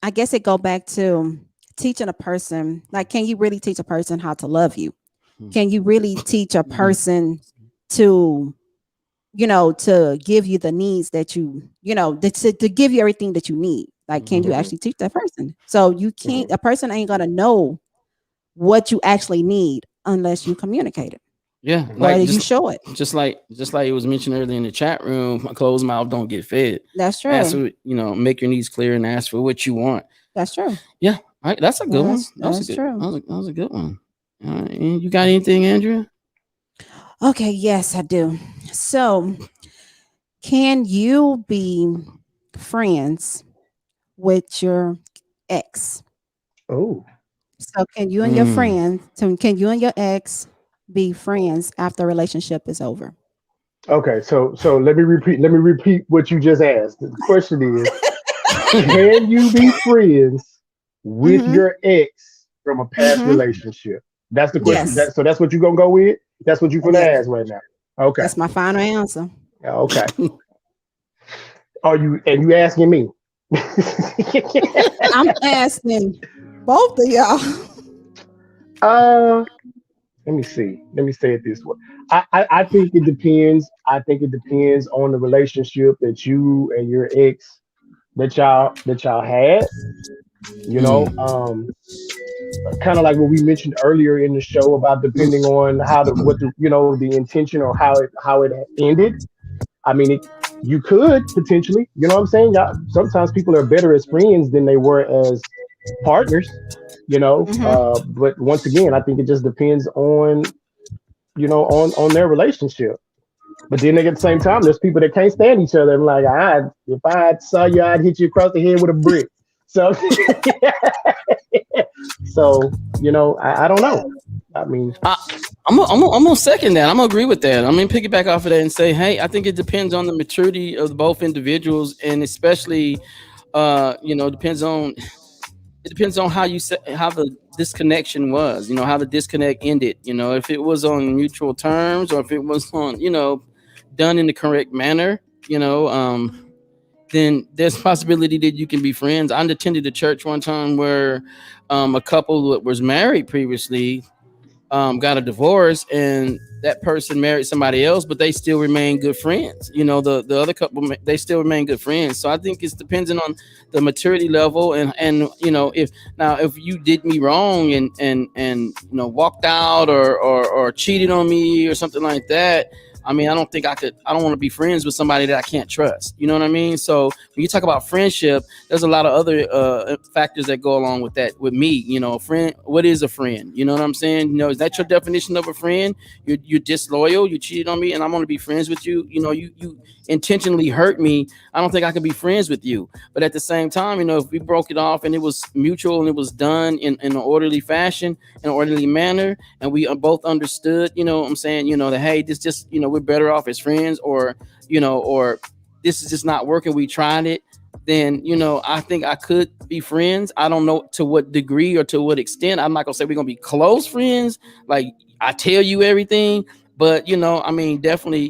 I guess it go back to teaching a person, like, can you really teach a person how to love you?
mm,
Can you really teach a
mm,
person to, to give you the needs that to give you everything that you need? Like, can you
mhm.
Mhm,
actually teach that person? So you
mhm.
can't, a person ain't gonna know what you actually need unless you communicate it
Yeah,
or
like
you show it.
just like it was mentioned earlier in the chat room, a closed mouth don't get fed.
That's
Ask
true.
for make your needs clear and ask for what you want.
That's true.
Yeah, all right, that's a good one. That was a
That's
good.
true.
That was a good one. All right, and you got anything, Andrea?
Okay, yes, I do. So, can you be friends with your ex?
Oh,
So,
Mm.
can you and your ex be friends after a relationship is over?
okay. So let me repeat what you just asked. The question is, can you be friends with
Mm-hmm.
your ex from a past
Mm-hmm.
relationship? That's the question.
Yes.
So that's what you're gonna go with. That's what you're gonna
Yeah.
ask right now. Okay.
That's my final answer.
Okay. You asking me?
I'm asking both of y'all.
uh, let me see. Let me say it this way. I think it depends. I think it depends on the relationship that you and your ex that y'all had. You know,
Mm.
kind of like what we mentioned earlier in the show about depending on how the what the the intention or how it ended. I mean, you could potentially, you know what I'm saying? Y'all, sometimes people are better as friends than they were as partners,
Mm-hmm.
But once again, I think it just depends on on their relationship. But then at the same time, there's people that can't stand each other. And like, if I saw you, I'd hit you across the head with a brick. So, so I don't know. I mean,
I, I'm gonna second that. I'm gonna agree with that. I mean, piggyback off of that and say, hey, I think it depends on the maturity of both individuals, and especially, depends on how how the disconnection was. How the disconnect ended. If it was on mutual terms or if it was on done in the correct manner. Then there's a possibility that you can be friends. I attended a church one time where a couple that was married previously got a divorce and that person married somebody else, but they still remain good friends. The other couple, they still remain good friends. So I think it's depending on the maturity level and if you did me wrong and walked out or cheated on me or something like that. I mean, I don't want to be friends with somebody that I can't trust. You know what I mean? So when you talk about friendship, there's a lot of other factors that go along with that. With me, a friend, what is a friend? You know what I'm saying? Is that your definition of a friend? You're disloyal, you cheated on me, and I'm going to be friends with you. You intentionally hurt me. I don't think I can be friends with you. But at the same time, if we broke it off and it was mutual and it was done in an orderly fashion, in an orderly manner, and we both understood, what I'm saying, that hey, this just, we're better off as friends, or this is just not working. We tried it. Then I think I could be friends. I don't know to what degree or to what extent. I'm not gonna say we're gonna be close friends. Like I tell you everything, but I mean, definitely,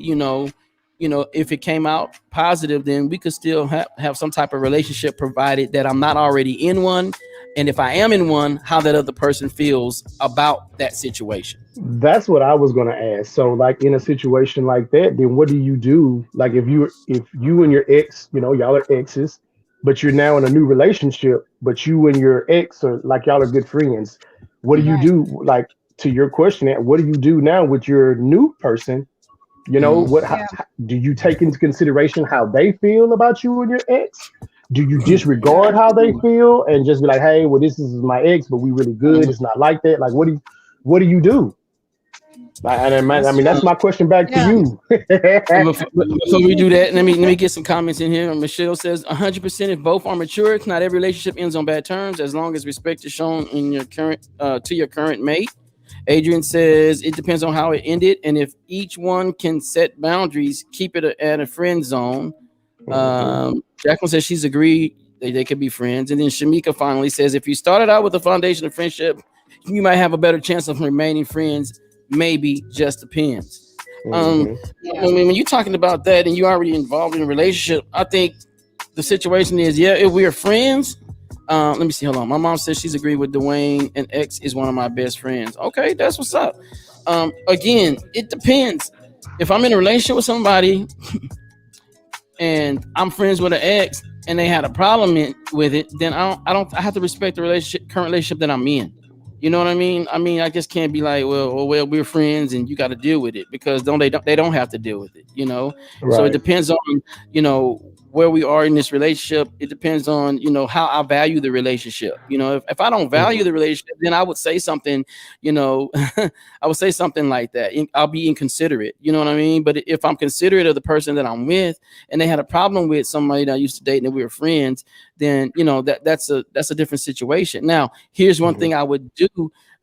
if it came out positive, then we could still have some type of relationship, provided that I'm not already in one. And if I am in one, how that other person feels about that situation.
That's what I was gonna ask. So, like in a situation like that, then what do you do? Like if you and your ex, y'all are exes, but you're now in a new relationship, but you and your ex are like y'all are good friends. What do you
Right.
do? Like to your question, what do you do now with your new person?
Mm,
Yeah.
Do you take into consideration how they feel about you and your ex? Do you
Yeah.
disregard how they feel and just be like, hey, well, this is my ex, but we really good.
mm.
It's not like that. Like, what do you do? I
That's
mean, that's
true.
my question back to
Yeah.
you.
Before we do that, let me get some comments in here. Michelle says 100% if both are mature, not every relationship ends on bad terms as long as respect is shown in your current to your current mate. Adrian says it depends on how it ended and if each one can set boundaries, keep it at a friend zone.
Hmm.
Jacqueline says she's agreed they could be friends. And then Shamika finally says if you started out with a foundation of friendship, you might have a better chance of remaining friends. Maybe just depends. Um,
Hmm.
Yeah.
when you're talking about that and you're already involved in a relationship, I think the situation is yeah, if we're friends. Let me see. Hold on. My mom says she's agreed with Dwayne, and X is one of my best friends. Okay, that's what's up. Again, it depends. If I'm in a relationship with somebody and I'm friends with an ex and they had a problem with it, then I have to respect the current relationship that I'm in. You know what I mean? I mean, I just can't be like, well, we're friends and you got to deal with it because they don't have to deal with it. So it
Right.
depends on where we are in this relationship. It depends on how I value the relationship. If I don't value
Hmm.
the relationship, then I would say something. I would say something like that. I'll be inconsiderate. You know what I mean? But if I'm considerate of the person that I'm with and they had a problem with somebody that I used to date and we were friends, then that's a different situation. Now, here's one
Hmm.
thing I would do,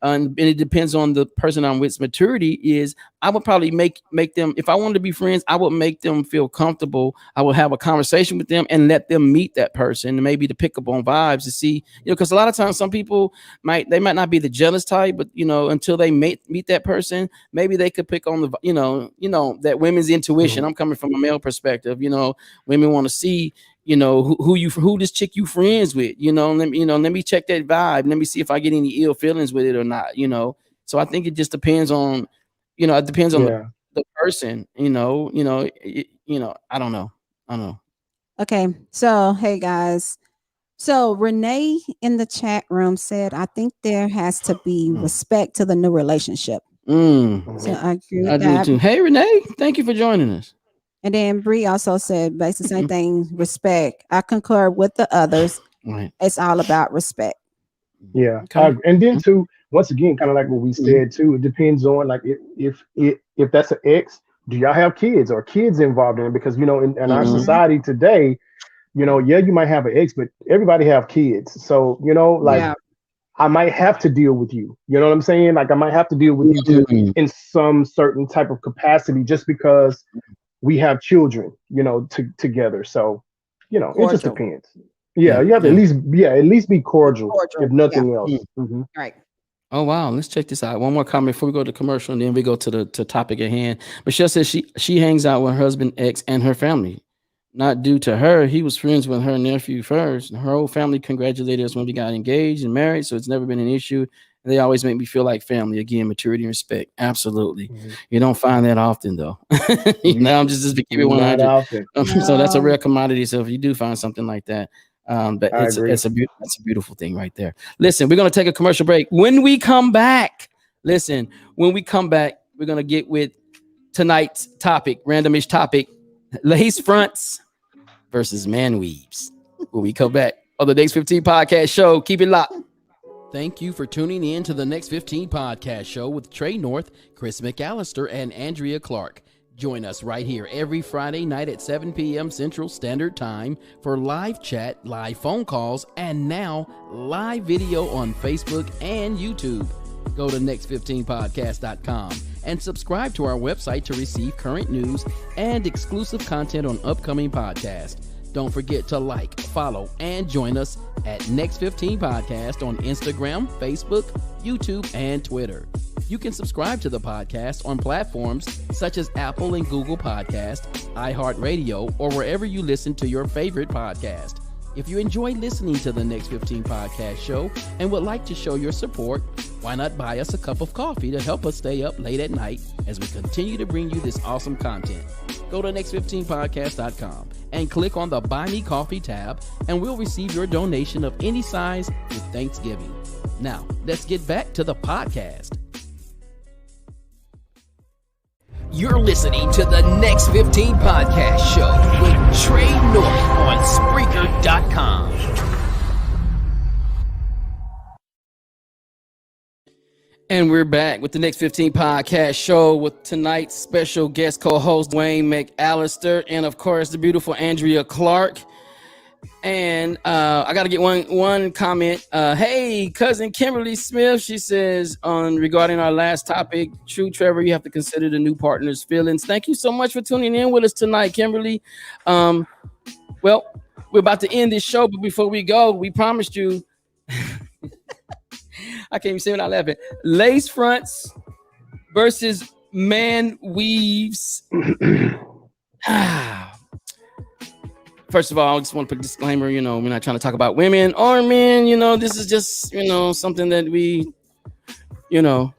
and it depends on the person I'm with's maturity. Is I would probably make them, if I wanted to be friends, I would make them feel comfortable. I would have a conversation with them and let them meet that person, maybe to pick up on vibes to see, because a lot of times some people might not be the jealous type, but until they meet that person, maybe they could pick on the that women's intuition.
Hmm.
I'm coming from a male perspective. Women want to see who this chick you friends with. Let me check that vibe. Let me see if I get any ill feelings with it or not. So I think it just depends on it depends on
Yeah.
the person. I don't know. I don't know.
Okay. So, hey guys. So, Renee in the chat room said, I think there has to be
Mm.
respect to the new relationship. So,
Hmm.
I agree
I
with
do
that.
too. Hey Renee, thank you for joining us.
And then Bree also said, basically the same
Mhm.
thing, respect. I concur with the others.
Right.
It's all about respect.
Yeah.
Okay.
And then too, once again, kind of like what we
Mhm.
said too, it depends on like if that's an ex, do y'all have kids or kids involved in it? Because in our
Mhm.
Hmm.
society today, yeah, you might have an ex, but everybody have kids. So, like
Yeah,
I might have to deal with you. You know what I'm saying? Like I might have to deal with you to
Mhm.
in some certain type of capacity just because we have children, together. So, it just
cordial.
depends. Yeah,
Yeah.
you have to
Yeah.
at least be cordial, if
Cordial. Yeah,
nothing
Mm.
else. Hmm.
right.
Oh wow, let's check this out. One more comment before we go to commercial, and then we go to the topic at hand. Michelle says she hangs out with her husband, ex, and her family. Not due to her, he was friends with her nephew first. Her whole family congratulated us when we got engaged and married, so it's never been an issue. And they always make me feel like family. Again, maturity and respect. Absolutely,
Hmm.
you don't find that often though. I'm just to keep it
Not
100.
often.
So that's a
No,
rare commodity. So if you do find something like that, but
I agree.
that's a beautiful thing right there. Listen, we're gonna take a commercial break. When we come back, we're gonna get with tonight's topic, randomish topic, lace fronts versus man weaves. When we come back on the Next 15 podcast show, keep it locked. Thank you for tuning in to the Next 15 podcast show with Trey North, Chris McAllister, and Andrea Clark. Join us right here every Friday night at 7 p.m. Central Standard Time for live chat, live phone calls, and now live video on Facebook and YouTube. Go to next15podcast.com and subscribe to our website to receive current news and exclusive content on upcoming podcasts. Don't forget to like, follow, and join us at Next 15 Podcast on Instagram, Facebook, YouTube, and Twitter. You can subscribe to the podcast on platforms such as Apple and Google Podcast, iHeartRadio, or wherever you listen to your favorite podcast. If you enjoy listening to the Next 15 podcast show and would like to show your support, why not buy us a cup of coffee to help us stay up late at night as we continue to bring you this awesome content? Go to next15podcast.com and click on the Buy Me Coffee tab, and we'll receive your donation of any size with Thanksgiving. Now, let's get back to the podcast. You're listening to the Next 15 podcast show with Trey North on Spreaker.com. And we're back with the Next 15 podcast show with tonight's special guest co-host Dwayne McAllister and of course the beautiful Andrea Clark. And I got to get one comment. Hey, cousin Kimberly Smith, she says regarding our last topic, true, Trevor, you have to consider the new partner's feelings. Thank you so much for tuning in with us tonight, Kimberly. Well, we're about to end this show, but before we go, we promised you. I can't even say without laughing. Lace fronts versus man weaves. First of all, I just want to put a disclaimer, we're not trying to talk about women or men, this is just, something that we,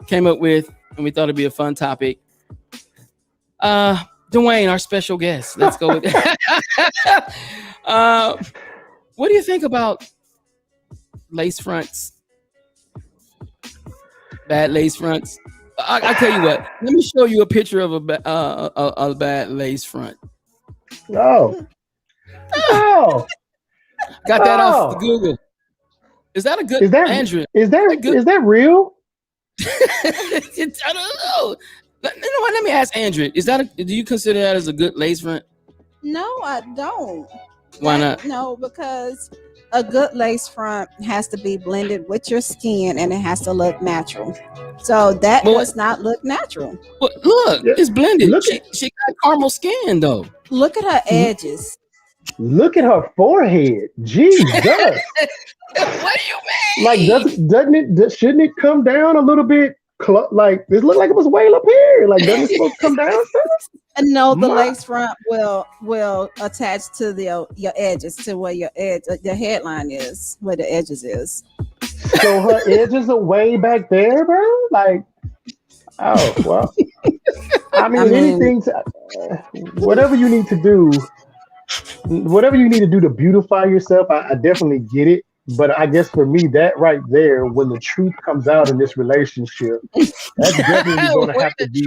came up with and we thought it'd be a fun topic. Dwayne, our special guest, let's go with that. What do you think about lace fronts? Bad lace fronts? I tell you what, let me show you a picture of a bad lace front.
Oh. Oh,
got that off Google. Is that a good? Andrew?
Is that real?
I don't know. Let me ask Andrew. Do you consider that as a good lace front?
No, I don't.
Why not?
No, because a good lace front has to be blended with your skin and it has to look natural. So that does not look natural.
Well, look, it's blended. She got caramel skin though.
Look at her edges.
Look at her forehead. Jesus.
What do you mean?
Like, shouldn't it come down a little bit? Like, this looked like it was way up here. Like, doesn't it supposed to come down?
No, the lace front will attach to your edges, to where your headline is, where the edges is.
So her edges are way back there, bro? Like, oh, well. I mean anything, whatever you need to do to beautify yourself, I definitely get it. But I guess for me, that right there, when the truth comes out in this relationship, that's definitely going to have to be.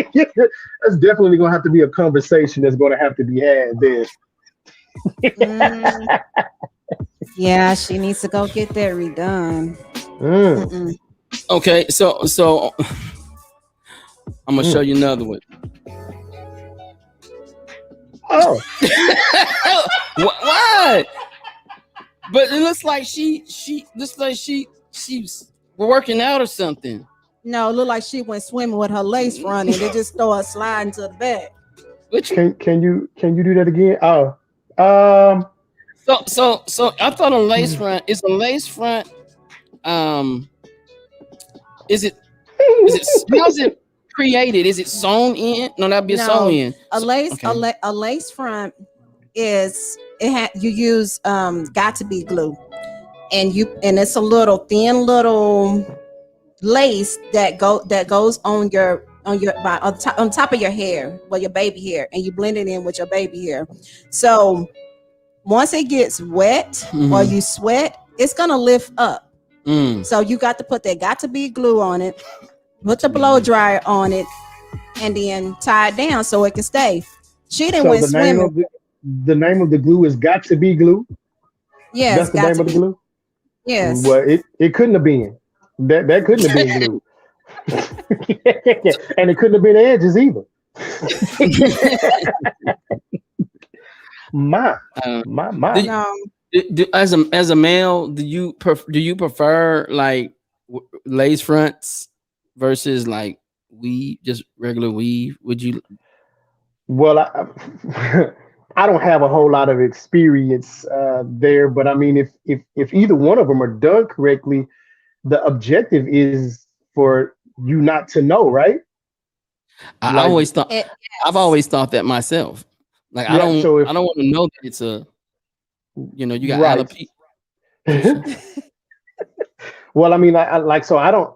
That's definitely going to have to be a conversation that's going to have to be had there.
Yeah, she needs to go get that redone.
Okay, so I'm gonna show you another one.
Oh,
what? But it looks like she's working out or something.
No, it looked like she went swimming with her lace front and it just started sliding to the back.
Can you do that again? Oh,
So I thought a lace front is a lace front. Is it how's it created? Is it sewn in? No, that'd be a sewn in.
A lace front is you use got to be glue, and it's a little thin little lace that goes on top of your hair, your baby hair, and you blend it in with your baby hair. So once it gets wet or you sweat, it's gonna lift up. So you got to put that got to be glue on it, put the blow dryer on it, and then tie it down so it can stay. She didn't went swimming.
The name of the glue is got to be glue.
Yes,
that's the name of the glue.
Yes.
Well, it couldn't have been. That couldn't have been glue. And it couldn't have been edges either. my.
As a male, do you prefer like lace fronts versus like weave, just regular weave? Would you?
Well, I don't have a whole lot of experience there, but I mean, if either one of them are done correctly, the objective is for you not to know, right?
I've always thought that myself. Like I don't want to know that it's a. You got
Right.
alopecia. Well,
Well, I mean, I like so I don't.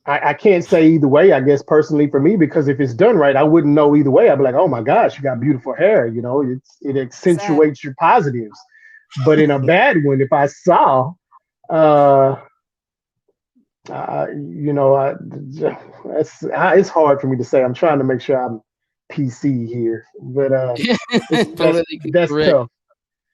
I can't say either way, I guess personally for me, because if it's done right, I wouldn't know either way. I'd be like, oh my gosh, you got beautiful hair. It
Exactly.
accentuates your positives. But in a bad one, if I saw, uh, you know, it's hard for me to say. I'm trying to make sure I'm PC here, but it's
politically
that's
correct.
tough.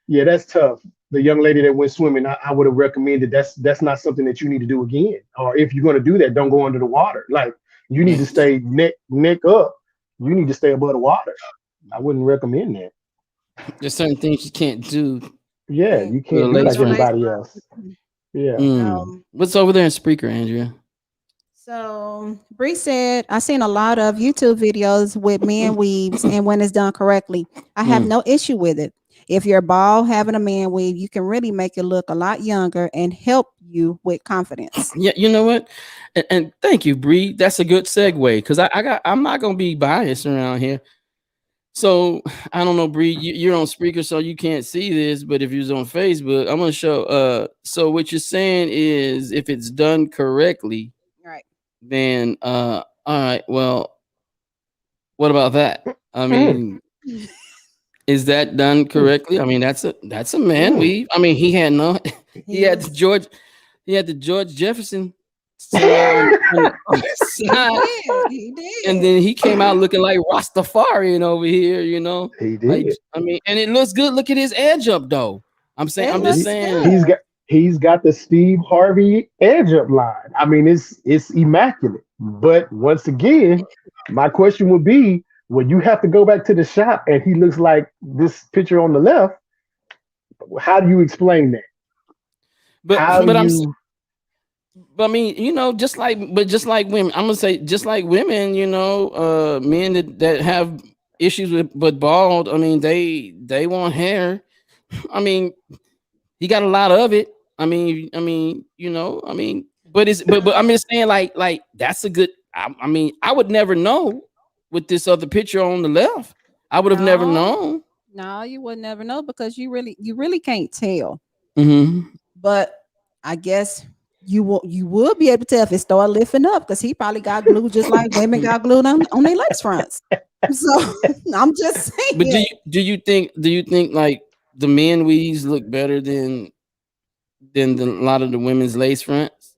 Yeah, that's tough. The young lady that went swimming, I would have recommended that's not something that you need to do again. Or if you're going to do that, don't go under the water. Like you need
Yeah.
to stay neck up. You need to stay above the water. I wouldn't recommend that.
There's certain things you can't do
Yeah,
Can't
you
with a
can't do
with
lace
like
no
front.
lace
everybody else.
front.
Yeah.
What's over there in Spreaker, Andrea?
So Bree said, I seen a lot of YouTube videos with man weaves, and when it's done correctly, I have
Mm.
no issue with it. If you're bald having a man weave, you can really make it look a lot younger and help you with confidence.
Yeah, you know what? And thank you, Bree. That's a good segue because I'm not gonna be biased around here. So I don't know, Bree. You're on speaker, so you can't see this. But if you're on Facebook, I'm gonna show. So what you're saying is, if it's done correctly,
Right.
then all right. Well, what about that? I
Mm,
mean, is that done
mm,
correctly? I mean, that's a man
mm.
weave. I mean, he had no, he
He
had the
was
George, he had the George Jefferson somewhere on the
he
side,
did. He
and
did.
then he came out looking like Rastafarian over here.
He
Like
did.
I mean, and it looks good. Look at his edge up though.
It
I'm just
looks
saying.
He's
good.
got the Steve Harvey edge up line. I mean, it's immaculate. But once again, my question would be, when you have to go back to the shop and he looks like this picture on the left, how do you explain that?
But
How do
but I'm
you?
But I mean, just like women, I'm gonna say just like women, men that have issues with bald. I mean, they want hair. I mean, he got a lot of it. But I'm just saying, like that's a good. I mean, I would never know with this other picture on the left. I would have never
No,
known.
no, you would never know because you really can't tell.
Hmm.
But I guess you would be able to tell if it started lifting up because he probably got glue just like women got glued on their lace fronts. So I'm just
But
saying.
do you think like the men weaves look better than a lot of the women's lace fronts?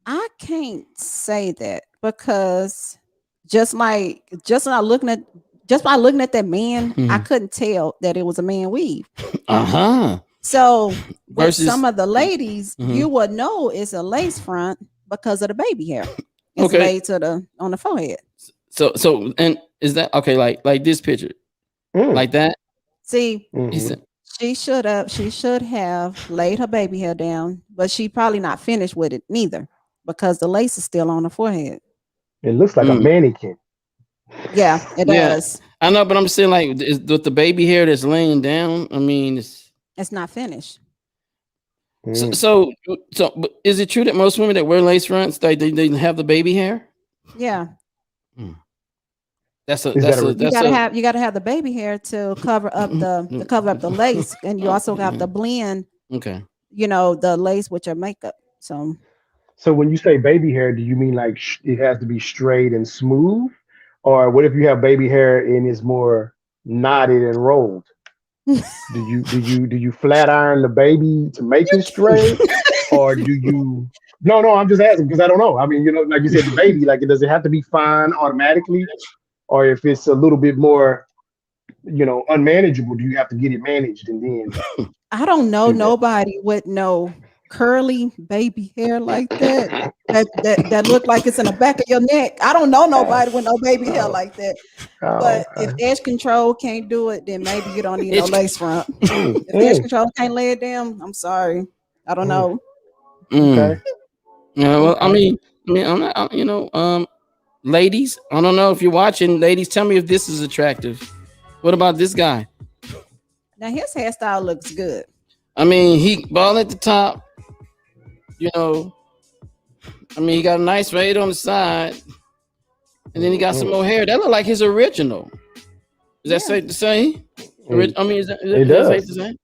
I can't say that because just by looking at that man, I
Mhm.
couldn't tell that it was a man weave.
Uh-huh.
So with some
Versus
of the ladies,
mhm.
you would know it's a lace front because of the baby hair. It's
Okay.
laid to the on the forehead.
So and is that okay like this picture?
Mm,
Like that?
See,
He
hmm
said,
she should have laid her baby hair down, but she probably not finished with it neither because the lace is still on the forehead.
It looks like a
mm,
mannequin.
Yeah, it
yeah.
does.
I know, but I'm saying like with the baby hair that's laying down, I mean
It's not finished.
so
Mm.
so but is it true that most women that wear lace fronts they have the baby hair?
Yeah.
Mm. That's a
Is that
that's
a?
a
You
that's
gotta
a
have you gotta have the baby hair to cover up the lace, and you also have to blend,
Okay.
the lace with your makeup. So
So when you say baby hair, do you mean like it has to be straight and smooth, or what if you have baby hair and it's more knotted and rolled? Do you flat iron the baby to make it straight, or do you? No, no, I'm just asking because I don't know. I mean, like you said, the baby, like, does it have to be fine automatically, or if it's a little bit more, unmanageable, do you have to get it managed and then
I don't know
do that?
nobody with no curly baby hair like that. That look like it's in the back of your neck. I don't know
Oh,
nobody with no baby hair
oh,
like that.
oh,
But if edge control can't do it, then maybe you don't need no
It's
lace front.
okay.
If edge control can't lay it down, I'm sorry. I don't
Mm,
know.
okay,
mm. Yeah, well,
okay.
I'm not, ladies, I don't know if you're watching. Ladies, tell me if this is attractive. What about this guy?
Now his hairstyle looks good.
I mean, he ball at the top. You know, I mean, he got a nice fade on the side, and then he got some
Mm,
more hair. That look like his original. Is that
Yeah.
safe to say?
mm.
I mean, is
It
that safe to
does.
say?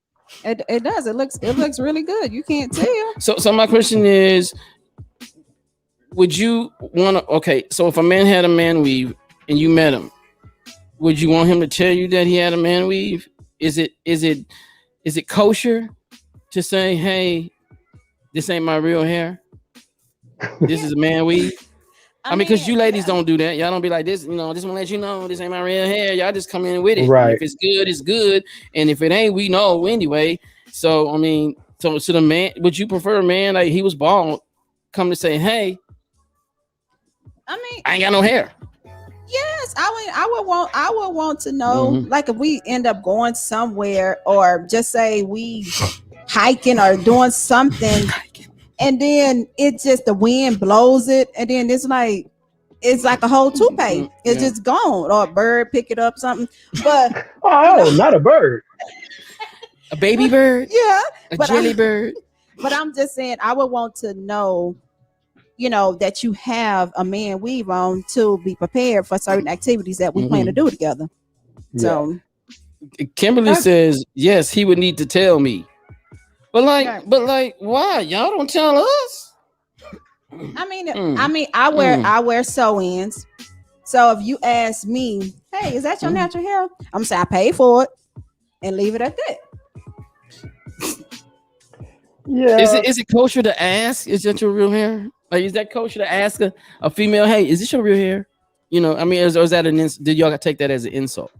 It does. It looks really good. You can't tell.
So my question is, would you want to? Okay, so if a man had a man weave and you met him, would you want him to tell you that he had a man weave? Is it kosher to say, hey, this ain't my real hair? This is a man weave. I mean, because you ladies
yeah.
don't do that. Y'all don't be like this, just want to let you know this ain't my real hair. Y'all just come in with it. And
Right.
if it's good, it's good. And if it ain't, we know anyway. So, I mean, so the man, would you prefer a man like he was bald come to say, hey,
I mean,
I ain't got no hair?
yes, I would want to know,
Mhm.
like, if we end up going somewhere, or just say we hiking or doing something, and then it just the wind blows it, and then it's like a whole toupee. It's
Yeah.
just gone, or a bird pick it up, something. But you know,
Oh, not a bird.
A baby bird,
yeah.
a
But
jelly bird.
but I'm just saying, I would want to know, that you have a man weave on to be prepared for certain activities that we plan to
Mhm.
do together.
Yeah.
So,
Kimberly
that's,
says, yes, he would need to tell me. But like,
yeah.
but like, why? Y'all don't tell us.
I mean,
Mm,
I wear
mm.
I wear sew-ins. So if you ask me, hey, is that your
Mm.
natural hair? I'm gonna say I paid for it and leave it at that.
Is
Yeah.
it kosher to ask? Is that your real hair? Like, is that kosher to ask a female, hey, is this your real hair? I mean, is that did y'all take that as an insult?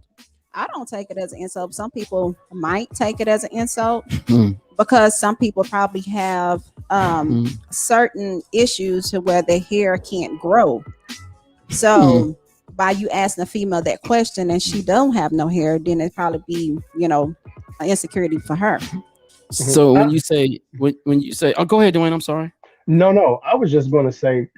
I don't take it as an insult. Some people might take it as an insult
Mm,
because some people probably have
mm,
certain issues to where their hair can't grow.
mm.
So by you asking a female that question and she don't have no hair, then it probably be, an insecurity for her.
Mhm.
So when you say, oh, go ahead, Dwayne. I'm sorry.
No, no. I was just going to say,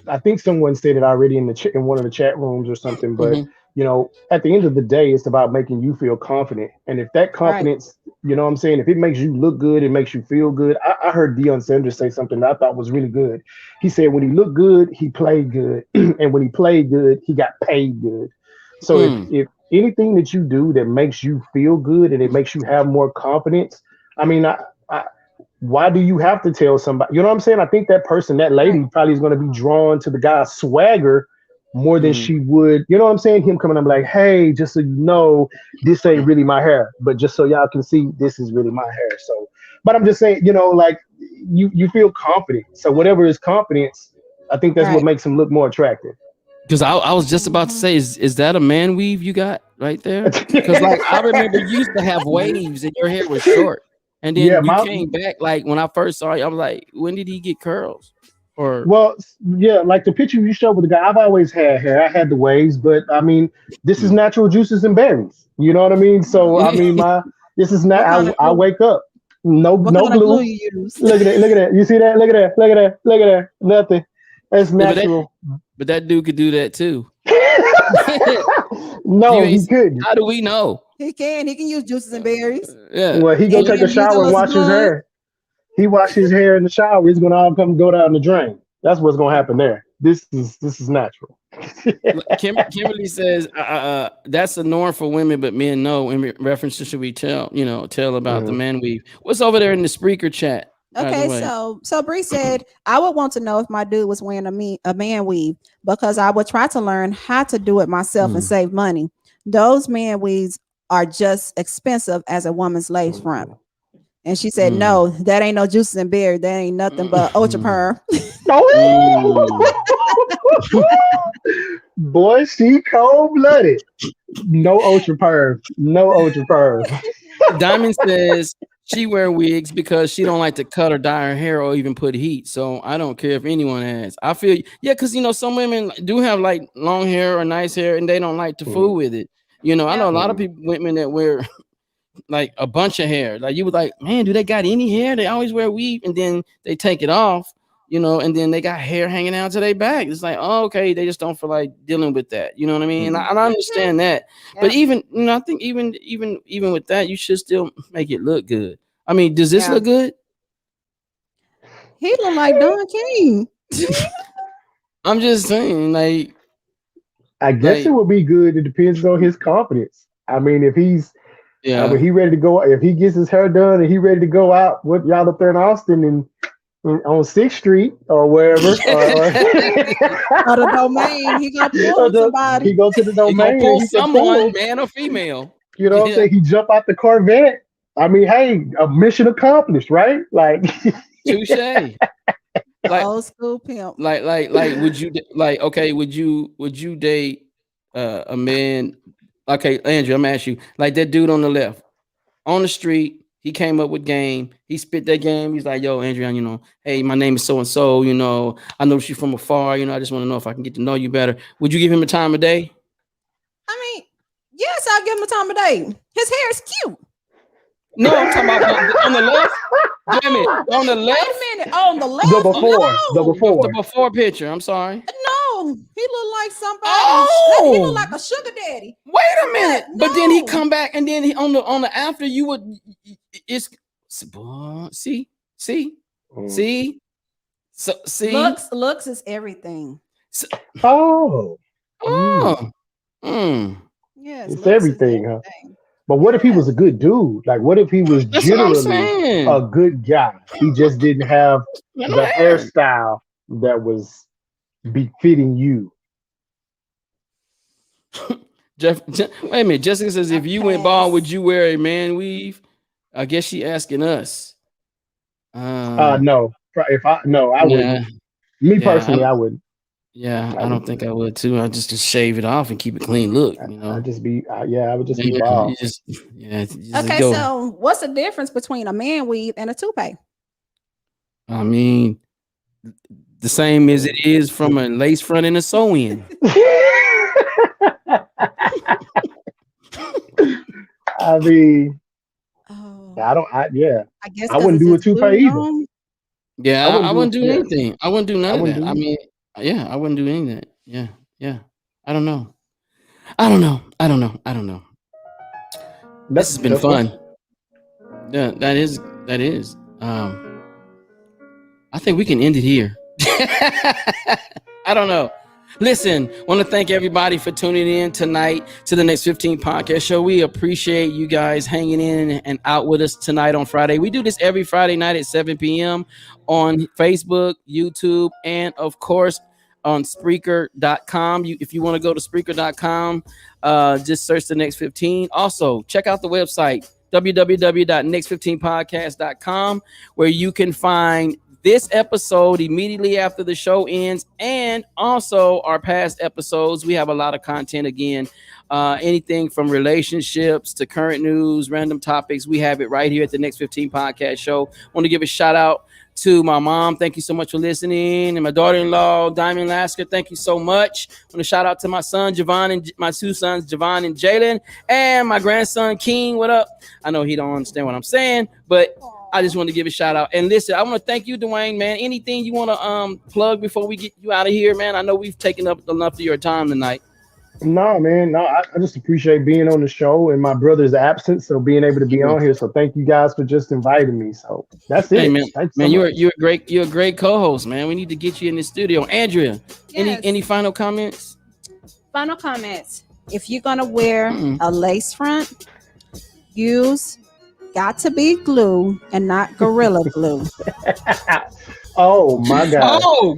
I think someone said it already in in one of the chat rooms or something. But
Hmm.
at the end of the day, it's about making you feel confident. And if that
Right.
confidence, what I'm saying, if it makes you look good, it makes you feel good. I heard Deion Sanders say something that I thought was really good. He said when he looked good, he played good, and when he played good, he got paid good. So
Mm,
if anything that you do that makes you feel good and it makes you have more confidence, I mean, I why do you have to tell somebody? You know what I'm saying? I think that person, that
Right.
lady, probably is going to be drawn to the guy's swagger more than
mm.
she would. You know what I'm saying? Him coming up like, hey, just so you know, this ain't really my hair, but just so y'all can see, this is really my hair. So, but I'm just saying, like you feel confident. So whatever is confidence, I think that's what
Right.
makes him look more attractive.
Because I was just about to
Mhm.
say, is that a man weave you got right there? Because like I remember you used to have waves and your hair was short, and
Yeah,
then you
my
came back. Like when I first saw you, I was like, when did he get curls? Or
Well, yeah, like the picture you showed with the guy, I've always had hair. I had the waves, but I mean, this is
mm.
natural juices and berries. You know what I mean? So I mean, this is not.
What kind of
I
glue?
wake up,
What
no
kind of glue
glue.
you use?
Look at it, look at that. You see that? Look at that. Look at that. Look at that. Nothing. That's
Yeah, but that
natural.
but that dude could do that too. You
No,
ain't.
he couldn't.
How do we know?
He can use juices and berries,
Yeah.
Well, he go
and
take
then
a
use a
shower and
little
wash his
sponge.
hair. He wash his hair in the shower. It's gonna all come go down the drain. That's what's gonna happen there. This is natural.
Kimberly says that's a norm for women, but men know. In reference to should we tell about the
Mhm.
man weave? What's over there in the Spreaker chat? By the
Okay,
way.
so Bree said I would want to know if my dude was wearing a man weave because I would try to learn how to do it myself and
Mm.
save money. Those man weaves are just expensive as a woman's lace front.
Mhm.
And she said,
Mm.
no, that ain't no juices and berries. That ain't nothing but ultra
Mm.
perm.
Mm.
Boy, she cold blooded. No ultra perm. No ultra perm.
Diamond says she wear wigs because she don't like to cut or dye her hair or even put heat. So I don't care if anyone has. I feel yeah, because some women do have like long hair or nice hair and they don't like to fool
Mhm,
with it. I know
Yeah.
a lot of
mhm.
people women that wear like a bunch of hair. Like you was like, man, do they got any hair? They always wear weave and then they take it off, and then they got hair hanging out to their back. It's like, oh, okay, they just don't feel like dealing with that. You know what I mean?
Mhm.
And I understand that. But
Yeah.
even, I think even with that, you should still make it look good. I mean, does this
Yeah.
look good?
He look like Don King.
I'm just saying,
I guess it
like,
would be good. It depends on his confidence. I mean, if he's
Yeah.
When he ready to go, if he gets his hair done and he ready to go out with y'all up there in Austin and on 6th Street or wherever,
Or the domain, he gonna pull
he
somebody.
go to the
He gonna
domain and
pull
he can pull
someone,
him.
man or female.
You know what I'm
Yeah.
saying? He jump out the Corvette. I mean, hey, a mission accomplished, right? Like,
Touche. Like,
Old school pimp.
would you okay, would you date a man? Okay, Andrew, I'm asking you, like that dude on the left, on the street, he came up with game, he spit that game, he's like, yo, Andrew, hey, my name is so and so, I know you from afar, I just want to know if I can get to know you better. Would you give him a time of day?
I mean, yes, I'll give him a time of day. His hair is cute.
No, I'm talking about on the left. Damn it, on the
Wait
left.
a minute. On the left.
the before, the
No.
before.
The before picture. I'm sorry.
No, he look like somebody.
Oh!
He look like a sugar daddy.
Wait a minute. But then he
No.
come back and then he on the after you would it's see see so see
Looks is everything.
Oh,
oh
Yes,
it's
looks is
everything, huh? But what if he was a good dude? Like, what if he was
That's what I'm
generally
saying.
a good guy? He just didn't have
Man,
the hairstyle that was befitting you.
Wait a minute. Jessica says if you went bald, would you wear a man weave? I guess she asking us.
No. If I no, I wouldn't. Me personally, I wouldn't.
Yeah, I don't think I would too. I just shave it off and keep it clean look.
I'd just be, I would just be
You
bald.
just
Okay,
go.
so what's the difference between a man weave and a toupee?
I mean, the same as it is from a lace front and a sew in.
I mean,
Oh,
I
guess
I wouldn't do a toupee either.
Yeah, I wouldn't do anything. I wouldn't do none of that.
do
I mean, yeah, I wouldn't do any of that. Yeah. I don't know. I don't know. This has been fun. Yeah, that is. I think we can end it here. I don't know. Listen, want to thank everybody for tuning in tonight to the Next 15 podcast show. We appreciate you guys hanging in and out with us tonight on Friday. We do this every Friday night at 7 p.m. on Facebook, YouTube, and of course on Spreaker.com. If you want to go to Spreaker.com, just search the Next 15. Also, check out the website www.next15podcast.com, where you can find this episode immediately after the show ends, and also our past episodes. We have a lot of content again, anything from relationships to current news, random topics. We have it right here at the Next 15 podcast show. Want to give a shout out to my mom. Thank you so much for listening. And my daughter-in-law, Diamond Lasker. Thank you so much. Want to shout out to my son, Javon, and my two sons, Javon and Jalen, and my grandson, King. What up? I know he don't understand what I'm saying, but I just want to give a shout out. And listen, I want to thank you, Dwayne, man. Anything you want to plug before we get you out of here, man? I know we've taken up enough of your time tonight.
No, man. No, I just appreciate being on the show in my brother's absence. So being able to be on here. So thank you guys for just inviting me. So that's it.
Hey, man,
Thanks
man,
so
you're a great co-host, man. We need to get you in the studio. Andrea,
Yes.
any final comments?
Final comments. If you're gonna wear a lace front, use got to be glue and not Gorilla Glue.
Oh my God.
Oh,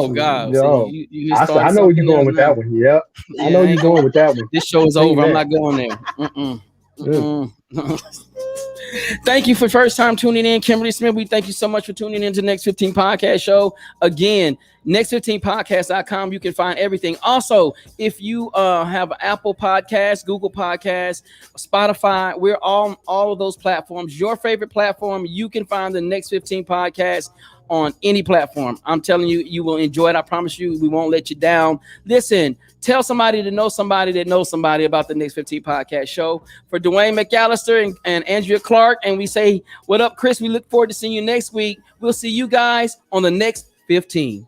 God.
Yo,
See, you
I know where you're going with that one. Yep. I know you're going with that one.
This show is over. I'm not going there. Thank you for first time tuning in, Kimberly Smith. We thank you so much for tuning in to the Next 15 podcast show. Again, next15podcast.com. You can find everything. Also, if you have Apple Podcasts, Google Podcasts, Spotify, we're on all of those platforms. Your favorite platform, you can find the Next 15 podcast on any platform. I'm telling you, you will enjoy it. I promise you, we won't let you down. Listen, tell somebody to know somebody that knows somebody about the Next 15 podcast show. For Dwayne McAllister and Andrea Clark, and we say, what up, Chris? We look forward to seeing you next week. We'll see you guys on the Next 15.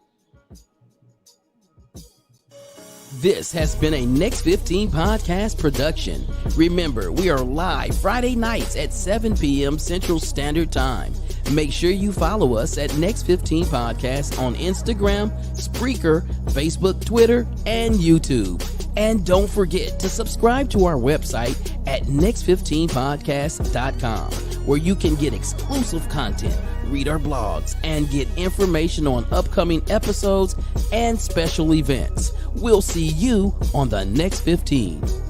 This has been a Next 15 podcast production. Remember, we are live Friday nights at 7 p.m. Central Standard Time. Make sure you follow us at Next 15 Podcast on Instagram, Spreaker, Facebook, Twitter, and YouTube. And don't forget to subscribe to our website at next15podcast.com, where you can get exclusive content, read our blogs, and get information on upcoming episodes and special events. We'll see you on the next 15.